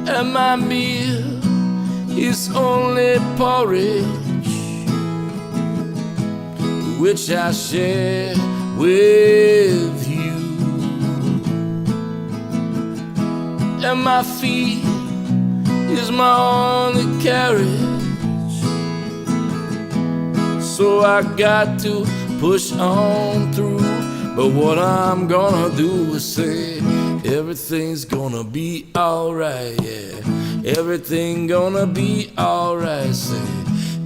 And my meal is only porridge, which I share with you. And my feet is my only carriage, so I got to push on through. But what I'm gonna do is say, everything's gonna be alright, yeah. Everything gonna be alright, say,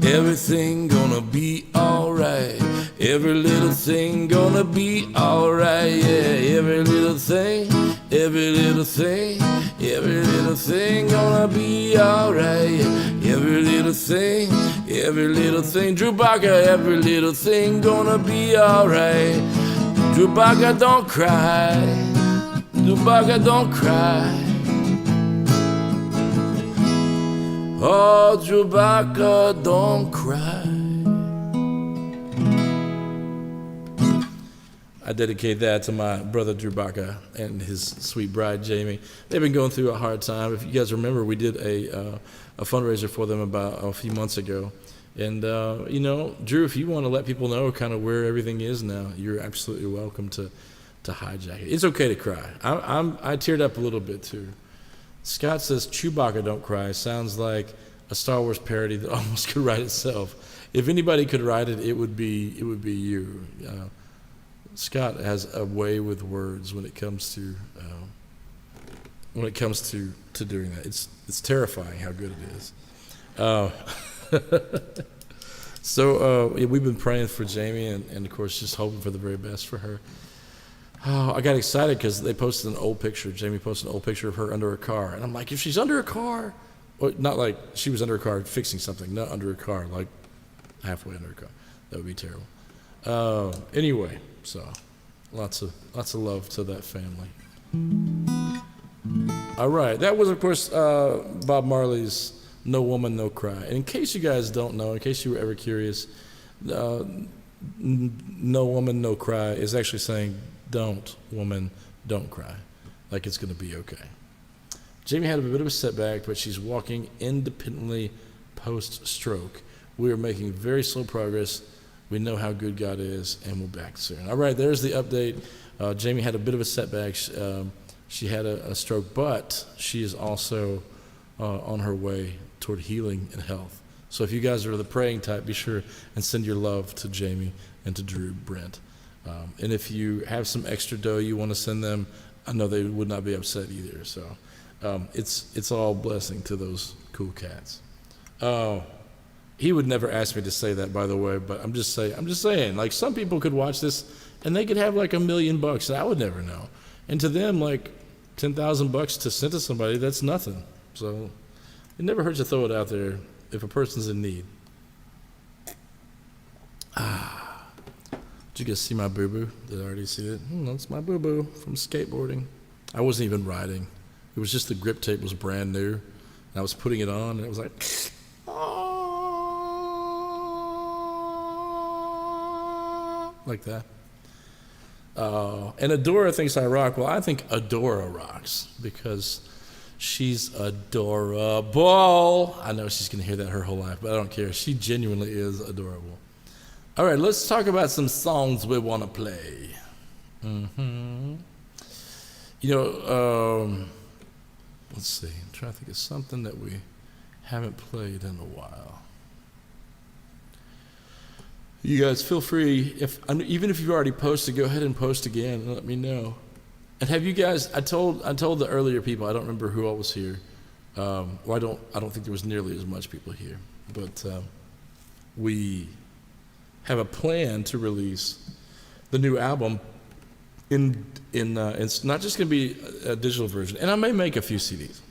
everything gonna be alright. Every little thing gonna be alright, yeah. Every little thing, every little thing, every little thing gonna be alright, yeah. Every little thing, Drew Baca, every little thing gonna be alright. Drew Baca, don't cry. Drew Baca, don't cry. Oh, Chewbacca, don't cry. I dedicate that to my brother Chewbacca and his sweet bride Jamie. They've been going through a hard time. If you guys remember, we did a fundraiser for them about a few months ago. And, Drew, if you want to let people know kind of where everything is now, you're absolutely welcome to hijack it. It's okay to cry. I teared up a little bit, too. Scott says, Chewbacca Don't Cry sounds like a Star Wars parody that almost could write itself. If anybody could write it, it would be you. Scott has a way with words when it comes to doing that. It's terrifying how good it is. So we've been praying for Jamie and of course just hoping for the very best for her. Oh, I got excited because they posted an old picture. Jamie posted an old picture of her under a car, and I'm like, if she's under a car, well, not like she was under a car fixing something, not under a car, like halfway under a car. That would be terrible. Anyway, so lots of love to that family. All right, that was of course Bob Marley's "No Woman, No Cry." And in case you guys don't know, in case you were ever curious, "No Woman, No Cry" is actually saying, "Don't, woman, don't cry," like it's going to be okay. Jamie had a bit of a setback, but she's walking independently post-stroke. We are making very slow progress. We know how good God is, and we'll back soon. All right, there's the update. Jamie had a bit of a setback. She had a stroke, but she is also on her way toward healing and health. So if you guys are the praying type, be sure and send your love to Jamie and to Drew Brent. And if you have some extra dough you want to send them, I know they would not be upset either. So it's all blessing to those cool cats. He would never ask me to say that, by the way, but I'm just saying, like, some people could watch this and they could have like $1 million, and I would never know. And to them, like $10,000 to send to somebody, that's nothing. So it never hurts to throw it out there if a person's in need. Did you guys see my boo-boo? Did I already see it? That's my boo-boo from skateboarding. I wasn't even riding. It was just the grip tape was brand new. And I was putting it on, and it was like, like that. And Adora thinks I rock. Well, I think Adora rocks because she's adorable. I know she's going to hear that her whole life, but I don't care. She genuinely is adorable. All right, let's talk about some songs we want to play. Let's see. I'm trying to think of something that we haven't played in a while. You guys feel free, even if you've already posted, go ahead and post again and let me know. And have you guys? I told the earlier people. I don't remember who all was here. I don't think there was nearly as much people here. But we have a plan to release the new album. It's not just going to be a digital version, and I may make a few CDs.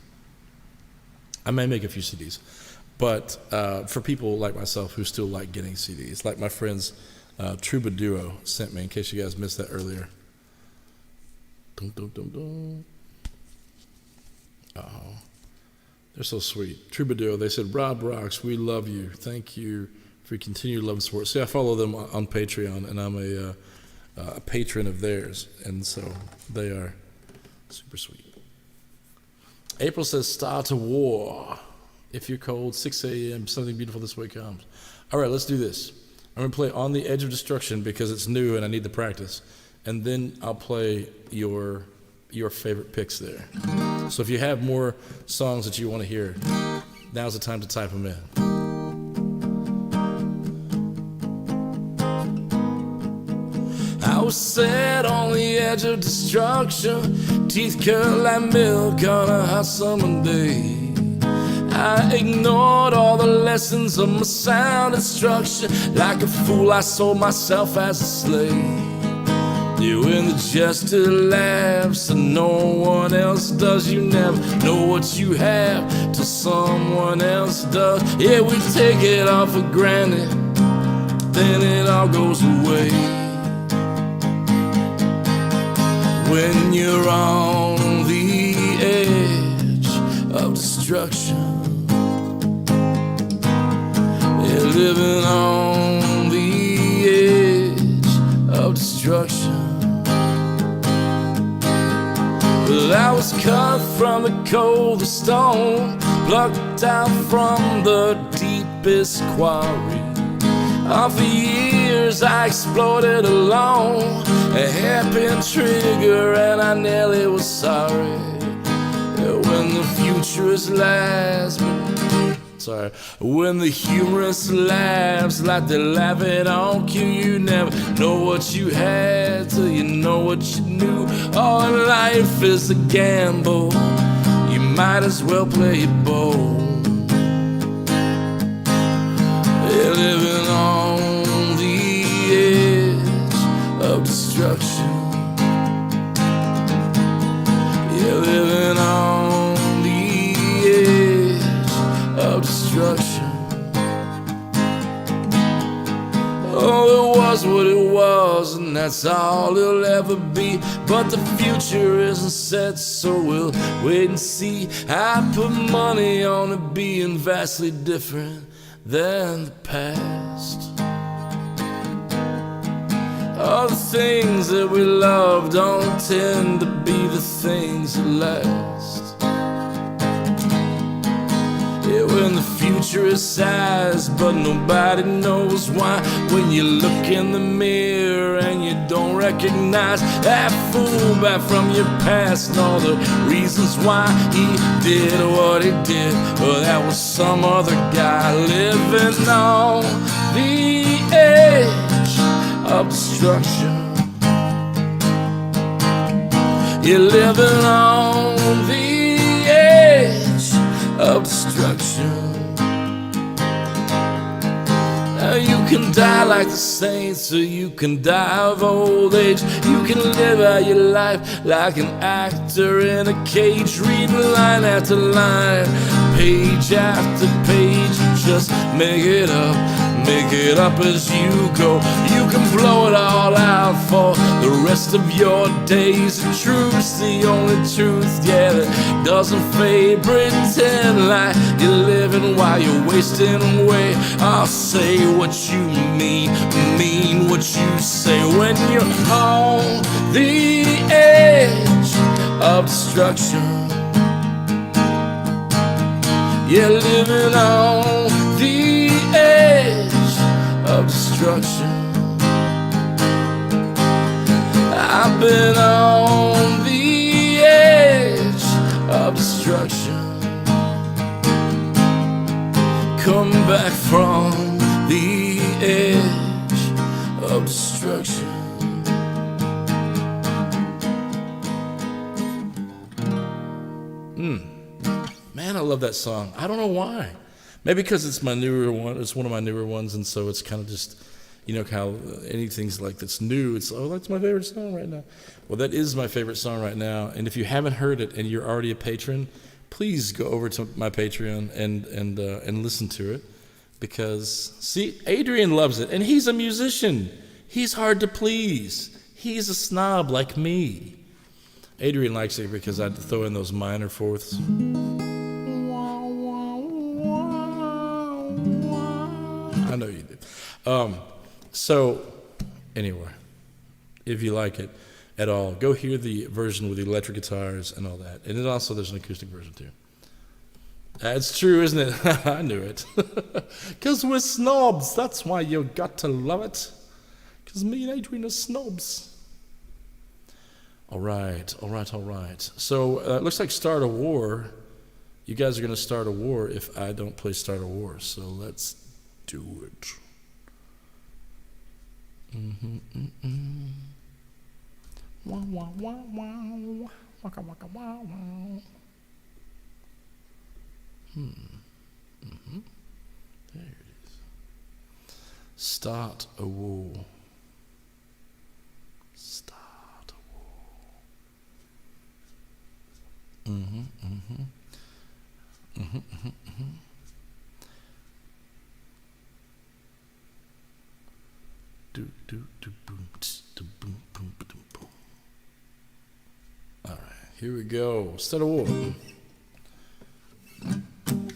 But for people like myself who still like getting CDs, like my friends Troubadour sent me, in case you guys missed that earlier. Dun, dun, dun, dun. Oh, they're so sweet. Troubadour, they said, "Rob rocks, we love you. Thank you for your continued love and support." See, I follow them on Patreon, and I'm a patron of theirs, and so they are super sweet. April says, "Start a war. If you're cold, 6 a.m., something beautiful this way comes." All right, let's do this. I'm going to play On the Edge of Destruction because it's new and I need the practice. And then I'll play your favorite picks there. So if you have more songs that you want to hear, now's the time to type them in. I was set on the edge of destruction, teeth curl like milk on a hot summer day. I ignored all the lessons of my sound instruction. Like a fool, I sold myself as a slave. Doing the jester laughs and no one else does. You never know what you have till someone else does. Yeah, we take it all for granted, then it all goes away. When you're on the edge of destruction, living on the edge of destruction. But I was cut from the coldest stone, plucked out from the deepest quarry. All the years I explored alone, a hairpin trigger and I nearly was sorry. When the futurist laughs, when the humorous laughs like they laugh it on cue, you never know what you had till you know what you knew. All life is a gamble, you might as well play it bold. You're living on the edge of destruction. You're living on the edge of destruction. Oh, it was what it was, and that's all it'll ever be. But the future isn't set, so we'll wait and see. I put money on it being vastly different than the past. All the things that we love don't tend to be the things that last. Yeah, when the future is sighs, but nobody knows why. When you look in the mirror and you don't recognize that fool back from your past and all the reasons why he did what he did. Well, that was some other guy living on the edge of destruction. You're living on the edge of destruction. Now you can die like the saints, or you can die of old age. You can live out your life like an actor in a cage, reading line after line, page after page. Just make it up as you go. You can blow it all out for the rest of your days. The truth's the only truth, yeah, that doesn't fade. Pretend like you're living while you're wasting away. I'll say what you mean what you say. When you're on the edge of destruction, you're living on the edge of destruction. I've been on the edge of destruction, come back from the edge of destruction. Man, I love that song. I don't know why. Maybe because it's my newer one. It's one of my newer ones, and so it's kind of just, you know, how anything's like that's new. It's, oh, that's my favorite song right now. Well, that is my favorite song right now. And if you haven't heard it and you're already a patron, please go over to my Patreon and listen to it, because see, Adrian loves it, and he's a musician. He's hard to please. He's a snob like me. Adrian likes it because I throw in those minor fourths. I know you do. So, anyway, if you like it at all, go hear the version with the electric guitars and all that. And then also there's an acoustic version too. That's true, isn't it? I knew it. Because we're snobs. That's why you got to love it. Because me and Adrian are snobs. All right. So, it looks like Start a War. You guys are going to start a war if I don't play Start a War. So let's do it. Wah, wah, wah, wah. Waka, waka, wah, wah. There it is. Start a war. Start a war. Do do do boom do boom boom boom boom. All right, here we go. Start a war.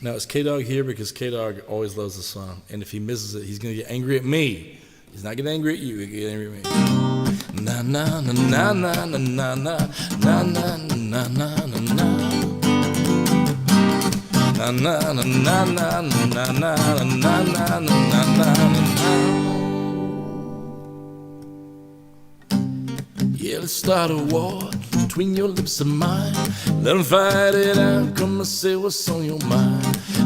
Now, is K-Dog here? Because K-Dog always loves the song. And if he misses it, he's going to get angry at me. He's not getting angry at you. He'll get angry at me. Na na na na na na na na na na na na na na. Na na na na na na na na na na na. Yeah, let's start a war between your lips and mine. Let them fight it out, come and say what's on your mind.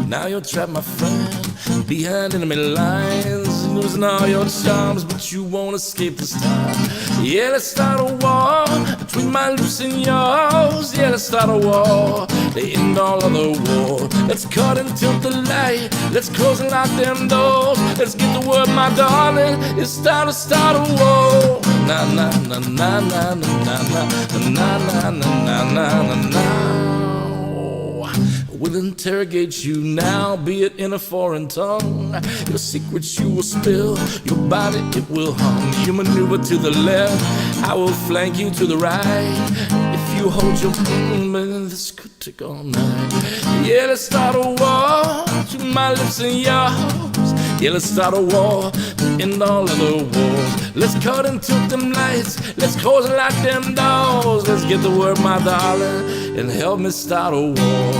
Now you're trapped, my friend, behind enemy lines, losing all your charms, but you won't escape this time. Yeah, let's start a war between my lips and yours. Yeah, let's start a war to end all other war. Let's cut and tilt the light, let's close and lock them doors. Let's get the word, my darling, it's time to start a war. Na na na na na na na na na na na na na. We'll interrogate you now, be it in a foreign tongue. Your secrets you will spill, your body it will hum. You maneuver to the left, I will flank you to the right. If you hold your man, this could take all night. Yeah, let's start a war between my lips and yours. Yeah, let's start a war to end all of the wars. Let's cut and tilt them lights, let's close and lock them doors. Let's get the word, my darling, and help me start a war.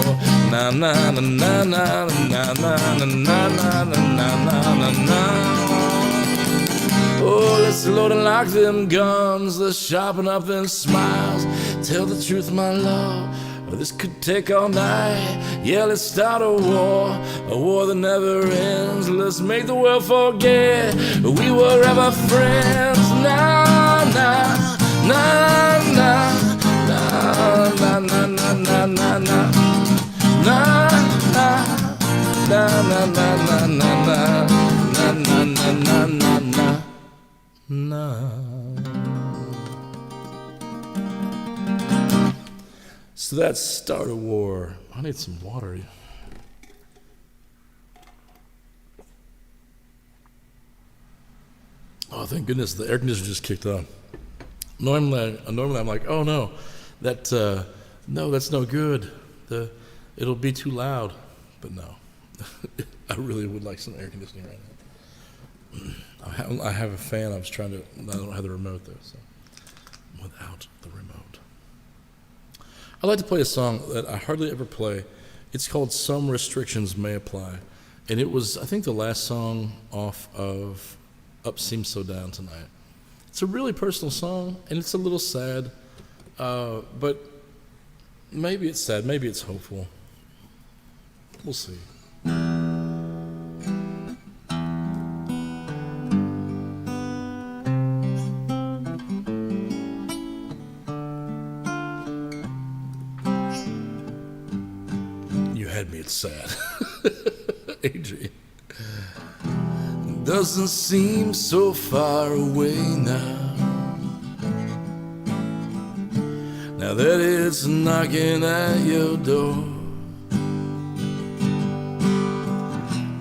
Na na na na na na na na na na na na na. Oh, let's load and lock them guns, let's sharpen up them smiles. Tell the truth, my love, or this could take all night. Yeah, let's start a war that never ends. Let's make the world forget we were ever friends. Na na na na na na na na na na na. Na na na na na na na na na na na na. So that's Start a War. I need some water. Oh, thank goodness the air conditioner just kicked on. Normally I'm like, oh no, no, that's no good. It'll be too loud, but no. I really would like some air conditioning right now. I have a fan. I don't have the remote though, so without the remote. I like to play a song that I hardly ever play. It's called Some Restrictions May Apply, and it was, I think, the last song off of Up Seems So Down Tonight. It's a really personal song, and it's a little sad, but maybe it's sad, maybe it's hopeful. We'll see. You had me at sad. Adrian. Doesn't seem so far away now. Now that it's knocking at your door.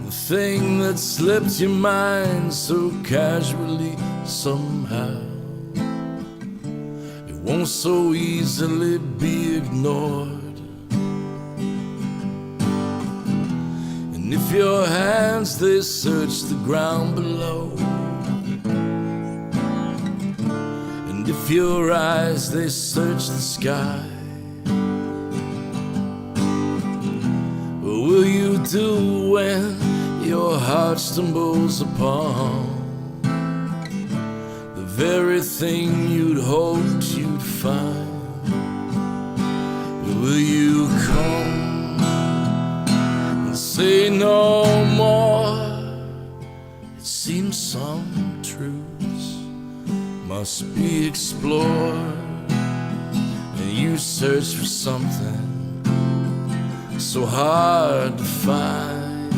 The thing that slipped your mind so casually somehow, it won't so easily be ignored. And if your hands they search the ground below, and if your eyes they search the sky, what will you do when your heart stumbles upon the very thing you'd hoped you'd find? Will you come and say no more? It seems some truths must be explored, and you search for something so hard to find.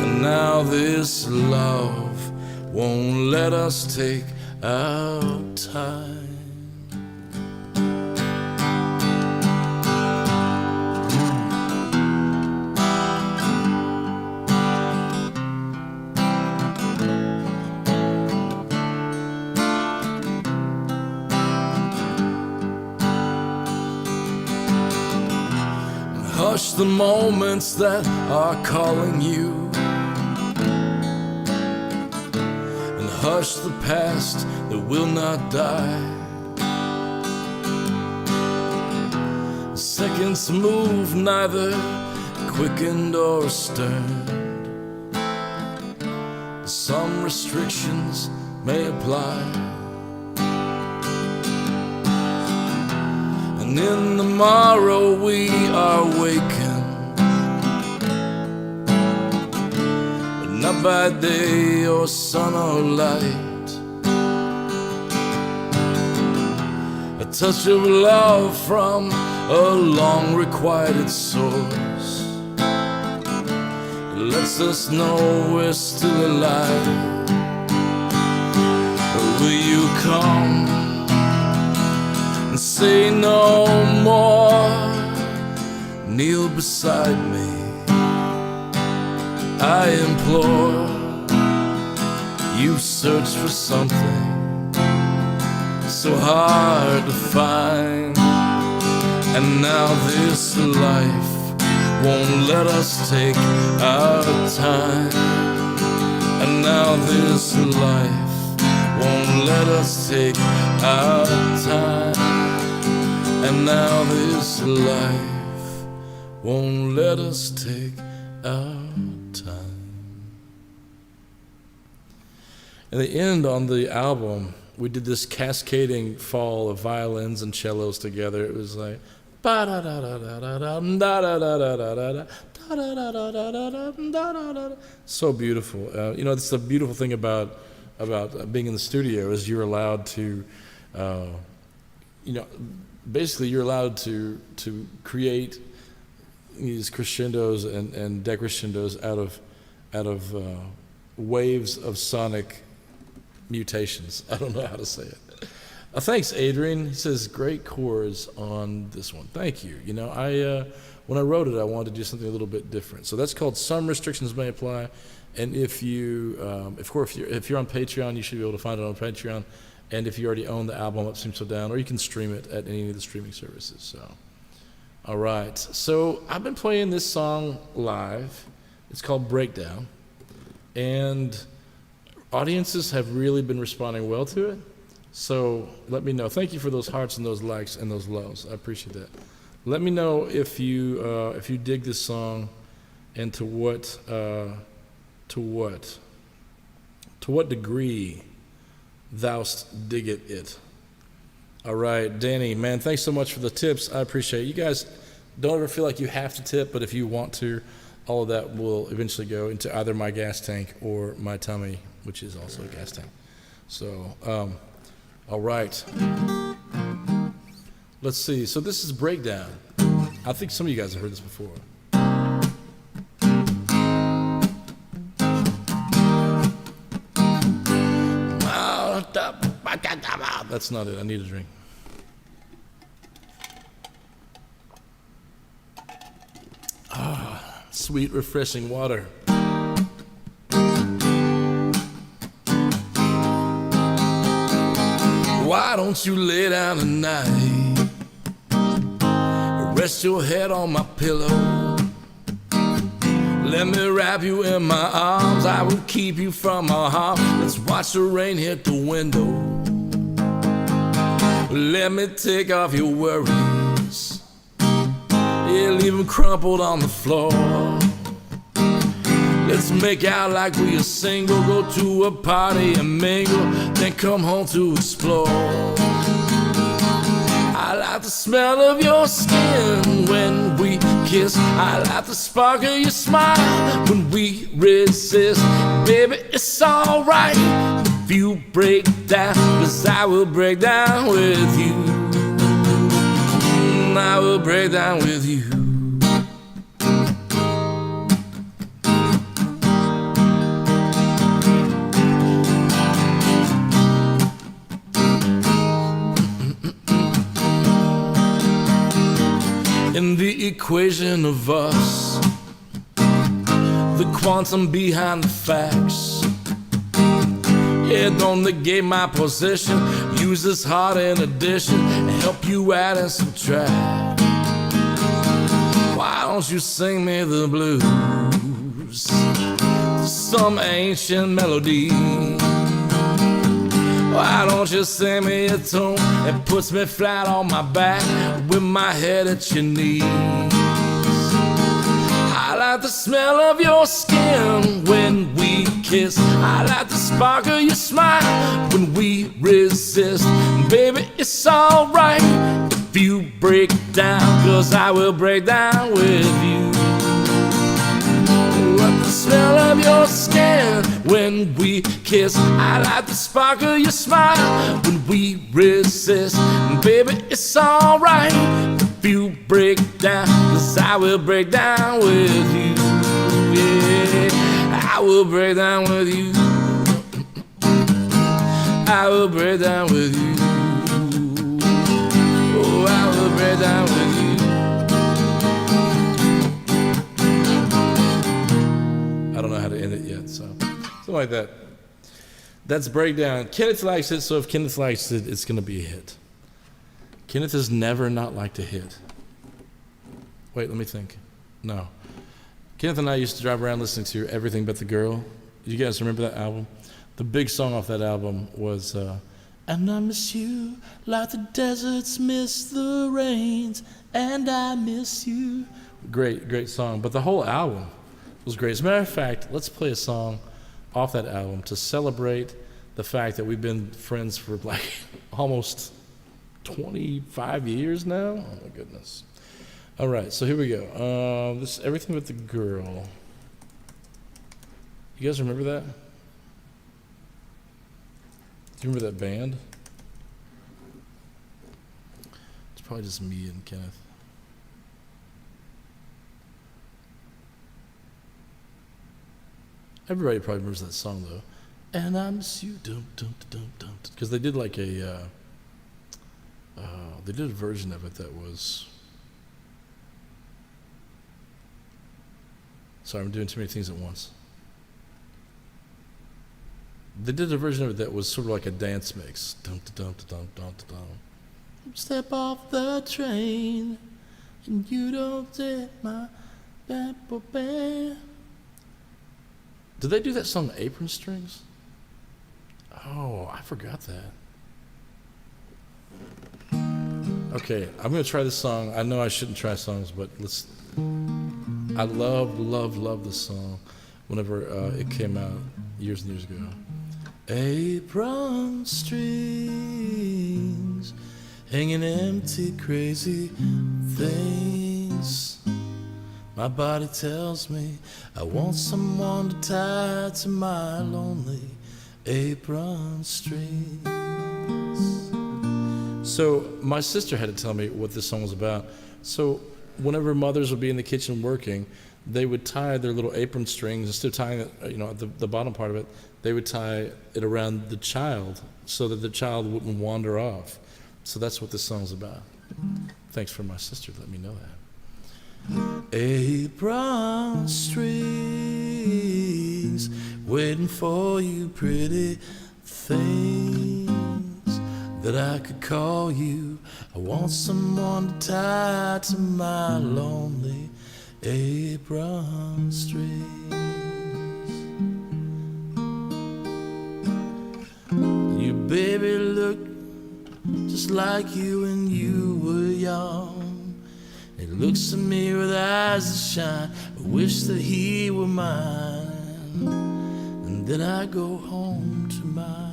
And now this love won't let us take our time. Hush the moments that are calling you, and hush the past that will not die. Seconds move neither quickened or stirred. Some restrictions may apply, and in the morrow we are wakened, but not by day or sun or light. A touch of love from a long requited source lets us know we're still alive. Will you come and say no more? Kneel beside me, I implore. You search for something so hard to find, and now this life won't let us take our time. And now this life won't let us take our time. And now this life won't let us take our time. In the end on the album, we did this cascading fall of violins and cellos together. It was like so beautiful. You know, it's the beautiful thing about being in the studio is you're allowed to, you know, basically you're allowed to create these crescendos and decrescendos out of waves of sonic mutations. I don't know how to say it. Thanks, Adrian. He says, great chords on this one. Thank you. You know, when I wrote it, I wanted to do something a little bit different. So that's called Some Restrictions May Apply. And if you're on Patreon, you should be able to find it on Patreon. And if you already own the album, Up Seems So Down, or you can stream it at any of the streaming services. So, all right. So I've been playing this song live. It's called Breakdown. And audiences have really been responding well to it. So let me know. Thank you for those hearts and those likes and those loves. I appreciate that. Let me know if you dig this song, and to what degree thou'st diggest it. All right, Danny, man, thanks so much for the tips. I appreciate it. You guys don't ever feel like you have to tip, but if you want to, all of that will eventually go into either my gas tank or my tummy, which is also a gas tank. So, all right. Let's see. So this is Breakdown. I think some of you guys have heard this before. That's not it. I need a drink. Ah, sweet, refreshing water. Why don't you lay down tonight? Rest your head on my pillow. Let me wrap you in my arms. I will keep you from my harm. Let's watch the rain hit the window. Let me take off your worries. Yeah, leave them crumpled on the floor. Let's make out like we are single. Go to a party and mingle, then come home to explore. I like the smell of your skin when we kiss. I like the spark of your smile when we resist. Baby, it's alright if you break down, 'cause I will break down with you. I will break down with you. In the equation of us, the quantum behind the facts. Yeah, don't negate my position. Use this heart in addition and help you add and subtract. Why don't don't you sing me the blues, some ancient melody? Why don't you sing me a tune that puts me flat on my back with my head at your knees? I like the smell of your skin when we kiss. I like the spark of your smile when we resist. Baby, it's alright if you break down, 'cause I will break down with you. Like the smell of your skin when we kiss. I like the spark of your smile when we resist. Baby, it's alright if you break down, 'cause I will break down with you. Yeah, I will break down with you. I will break down with you. Oh, I will break down with you. I don't know how to end it yet, so something like that. That's Breakdown. Kenneth likes it, so if Kenneth likes it, it's going to be a hit. Kenneth has never not liked a hit. Wait, let me think. No. Kenneth and I used to drive around listening to Everything But the Girl. You guys remember that album? The big song off that album was, and I miss you like the deserts miss the rains, and I miss you. Great, great song. But the whole album was great. As a matter of fact, let's play a song off that album to celebrate the fact that we've been friends for like almost 25 years now. Oh my goodness. All right, so here we go. This is Everything But the Girl. You guys remember that? Do you remember that band? It's probably just me and Kenneth. Everybody probably remembers that song though. And I miss you, dum dum dum dum. Because they did like a, they did a version of it that was. Sorry, I'm doing too many things at once. They did a version of it that was sort of like a dance mix. Dum dum dum dum dum. Step off the train, and you don't take my bad. Did they do that song Apron Strings? Oh, I forgot that. Okay, I'm gonna try this song. I know I shouldn't try songs, but let's. I love this song whenever it came out years and years ago. Apron strings, hanging empty, crazy things. My body tells me I want someone to tie to my lonely apron strings. So my sister had to tell me what this song was about. So whenever mothers would be in the kitchen working, they would tie their little apron strings, instead of tying it, at the bottom part of it, they would tie it around the child so that the child wouldn't wander off. So that's what this song's about. Thanks for my sister to let me know that. Apron strings, waiting for you, pretty things that I could call you. I want someone to tie to my lonely apron strings. You baby look just like you when you were young. He looks at me with eyes that shine. I wish that he were mine. And then I go home to my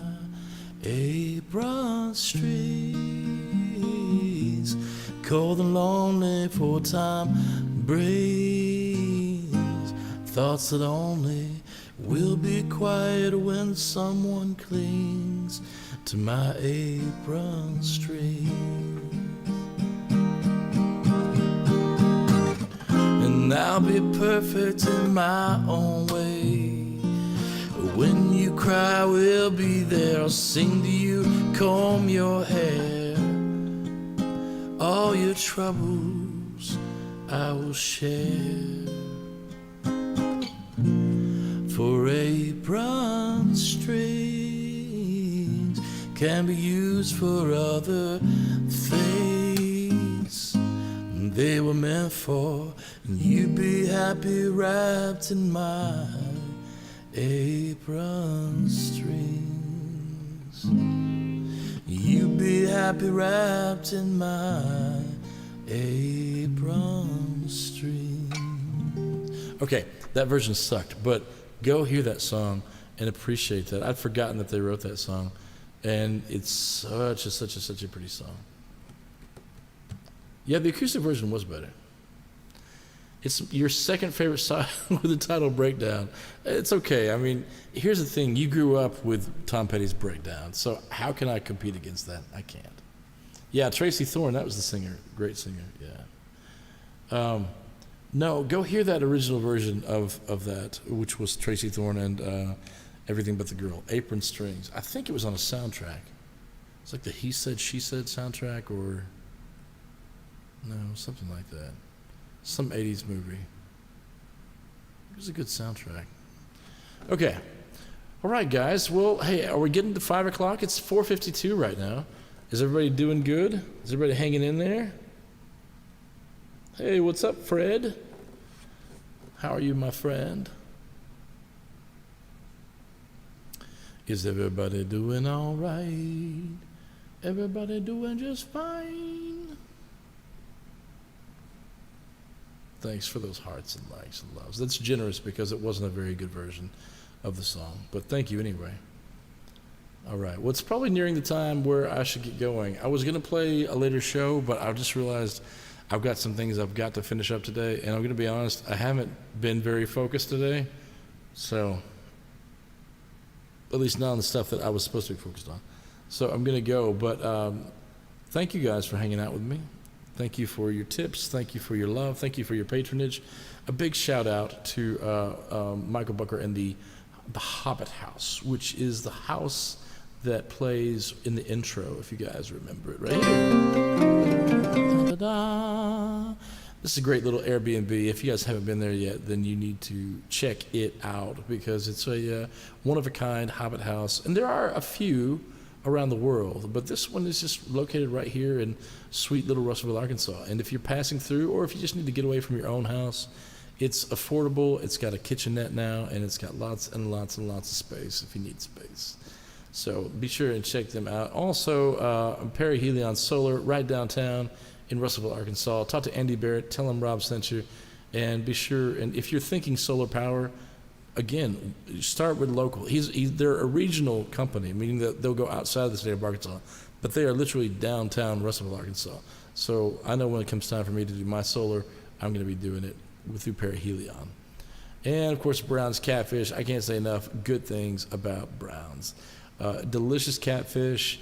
apron strings, cold and lonely for time brings. Thoughts that only will be quiet when someone clings to my apron strings. And I'll be perfect in my own way. When you cry, we'll be there. I'll sing to you, comb your hair. All your troubles I will share. For apron strings can be used for other things they were meant for. And you'd be happy wrapped in my apron strings. You'd be happy wrapped in my apron strings. Okay, that version sucked, but go hear that song and appreciate that. I'd forgotten that they wrote that song, and it's such a pretty song. Yeah, the acoustic version was better. It's your second favorite song with the title Breakdown. It's okay. I mean, here's the thing. You grew up with Tom Petty's Breakdown, so how can I compete against that? I can't. Yeah, Tracy Thorn, that was the singer. Great singer, yeah. No, go hear that original version of that, which was Tracy Thorn and Everything But the Girl, Apron Strings. I think it was on a soundtrack. It's like the He Said, She Said soundtrack, or no, something like that. Some 80s movie. It was a good soundtrack. Okay. All right, guys. Well, hey, are we getting to 5 o'clock? It's 4:52 right now. Is everybody doing good? Is everybody hanging in there? Hey, what's up, Fred? How are you, my friend? Is everybody doing all right? Everybody doing just fine? Thanks for those hearts and likes and loves. That's generous because it wasn't a very good version of the song, but thank you anyway. All right, well, it's probably nearing the time where I should get going. I was going to play a later show, but I just realized I've got some things I've got to finish up today, and I'm going to be honest, I haven't been very focused today, so at least not on the stuff that I was supposed to be focused on. So I'm going to go, but thank you guys for hanging out with me. Thank you for your tips. Thank you for your love. Thank you for your patronage. A big shout out to Michael Bucker and the Hobbit House, which is the house that plays in the intro, if you guys remember it, right here. Da-da-da. This is a great little Airbnb. If you guys haven't been there yet, then you need to check it out because it's a one-of-a-kind Hobbit house. And there are a few around the world, but this one is just located right here in sweet little Russellville, Arkansas. And if you're passing through, or if you just need to get away from your own house, it's affordable. It's got a kitchenette now, and it's got lots and lots and lots of space if you need space. So be sure and check them out. Also, Perry Helion Solar right downtown in Russellville, Arkansas. Talk to Andy Barrett. Tell him Rob sent you. And be sure, and if you're thinking solar power, again, start with local. They're a regional company, meaning that they'll go outside of the state of Arkansas, but they are literally downtown Russellville, Arkansas. So I know when it comes time for me to do my solar, I'm going to be doing it through Perry Helion. And of course, Brown's Catfish. I can't say enough good things about Brown's. Delicious catfish,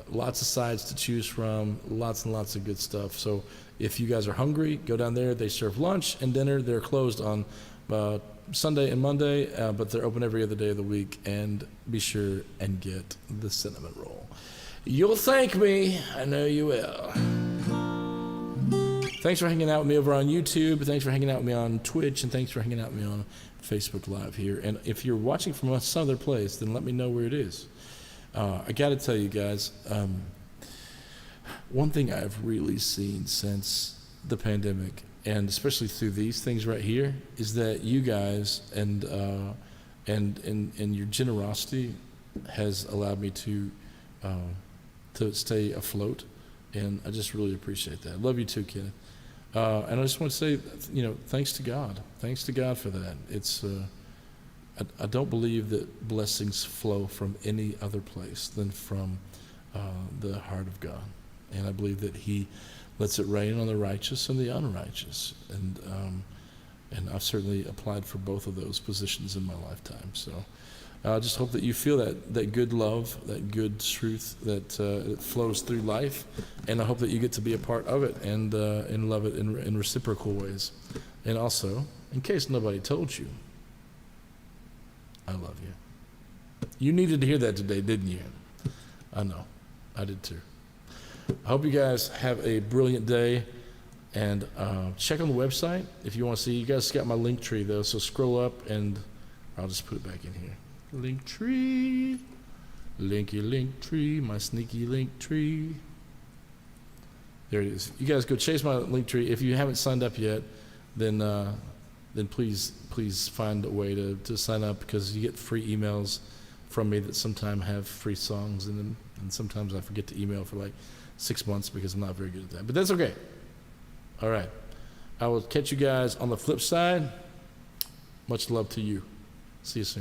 lots of sides to choose from, lots and lots of good stuff. So if you guys are hungry, go down there. They serve lunch and dinner. They're closed on Sunday and Monday, but they're open every other day of the week. And be sure and get the cinnamon roll. You'll thank me. I know you will. Thanks for hanging out with me over on YouTube. Thanks for hanging out with me on Twitch. And thanks for hanging out with me on Facebook Live here. And if you're watching from some other place, then let me know where it is. I got to tell you guys, one thing I've really seen since the pandemic, and especially through these things right here, is that you guys and your generosity has allowed me to stay afloat, and I just really appreciate that. I love you too, Kenneth. And I just want to say, thanks to God. Thanks to God for that. It's I don't believe that blessings flow from any other place than from the heart of God. And I believe that He lets it rain on the righteous and the unrighteous. And I've certainly applied for both of those positions in my lifetime. So I just hope that you feel that good love, that good truth that it flows through life. And I hope that you get to be a part of it and love it in reciprocal ways. And also, in case nobody told you, I love you. You needed to hear that today, didn't you? I know. I did too. I hope you guys have a brilliant day. And check on the website if you want to see. You guys got my link tree, though, so scroll up, and I'll just put it back in here. Link tree. Linky link tree, my sneaky link tree. There it is. You guys go chase my link tree. If you haven't signed up yet, then please find a way to sign up, because you get free emails from me that sometimes have free songs in them, and sometimes I forget to email for like 6 months because I'm not very good at that. But that's okay. All right. I will catch you guys on the flip side. Much love to you. See you soon.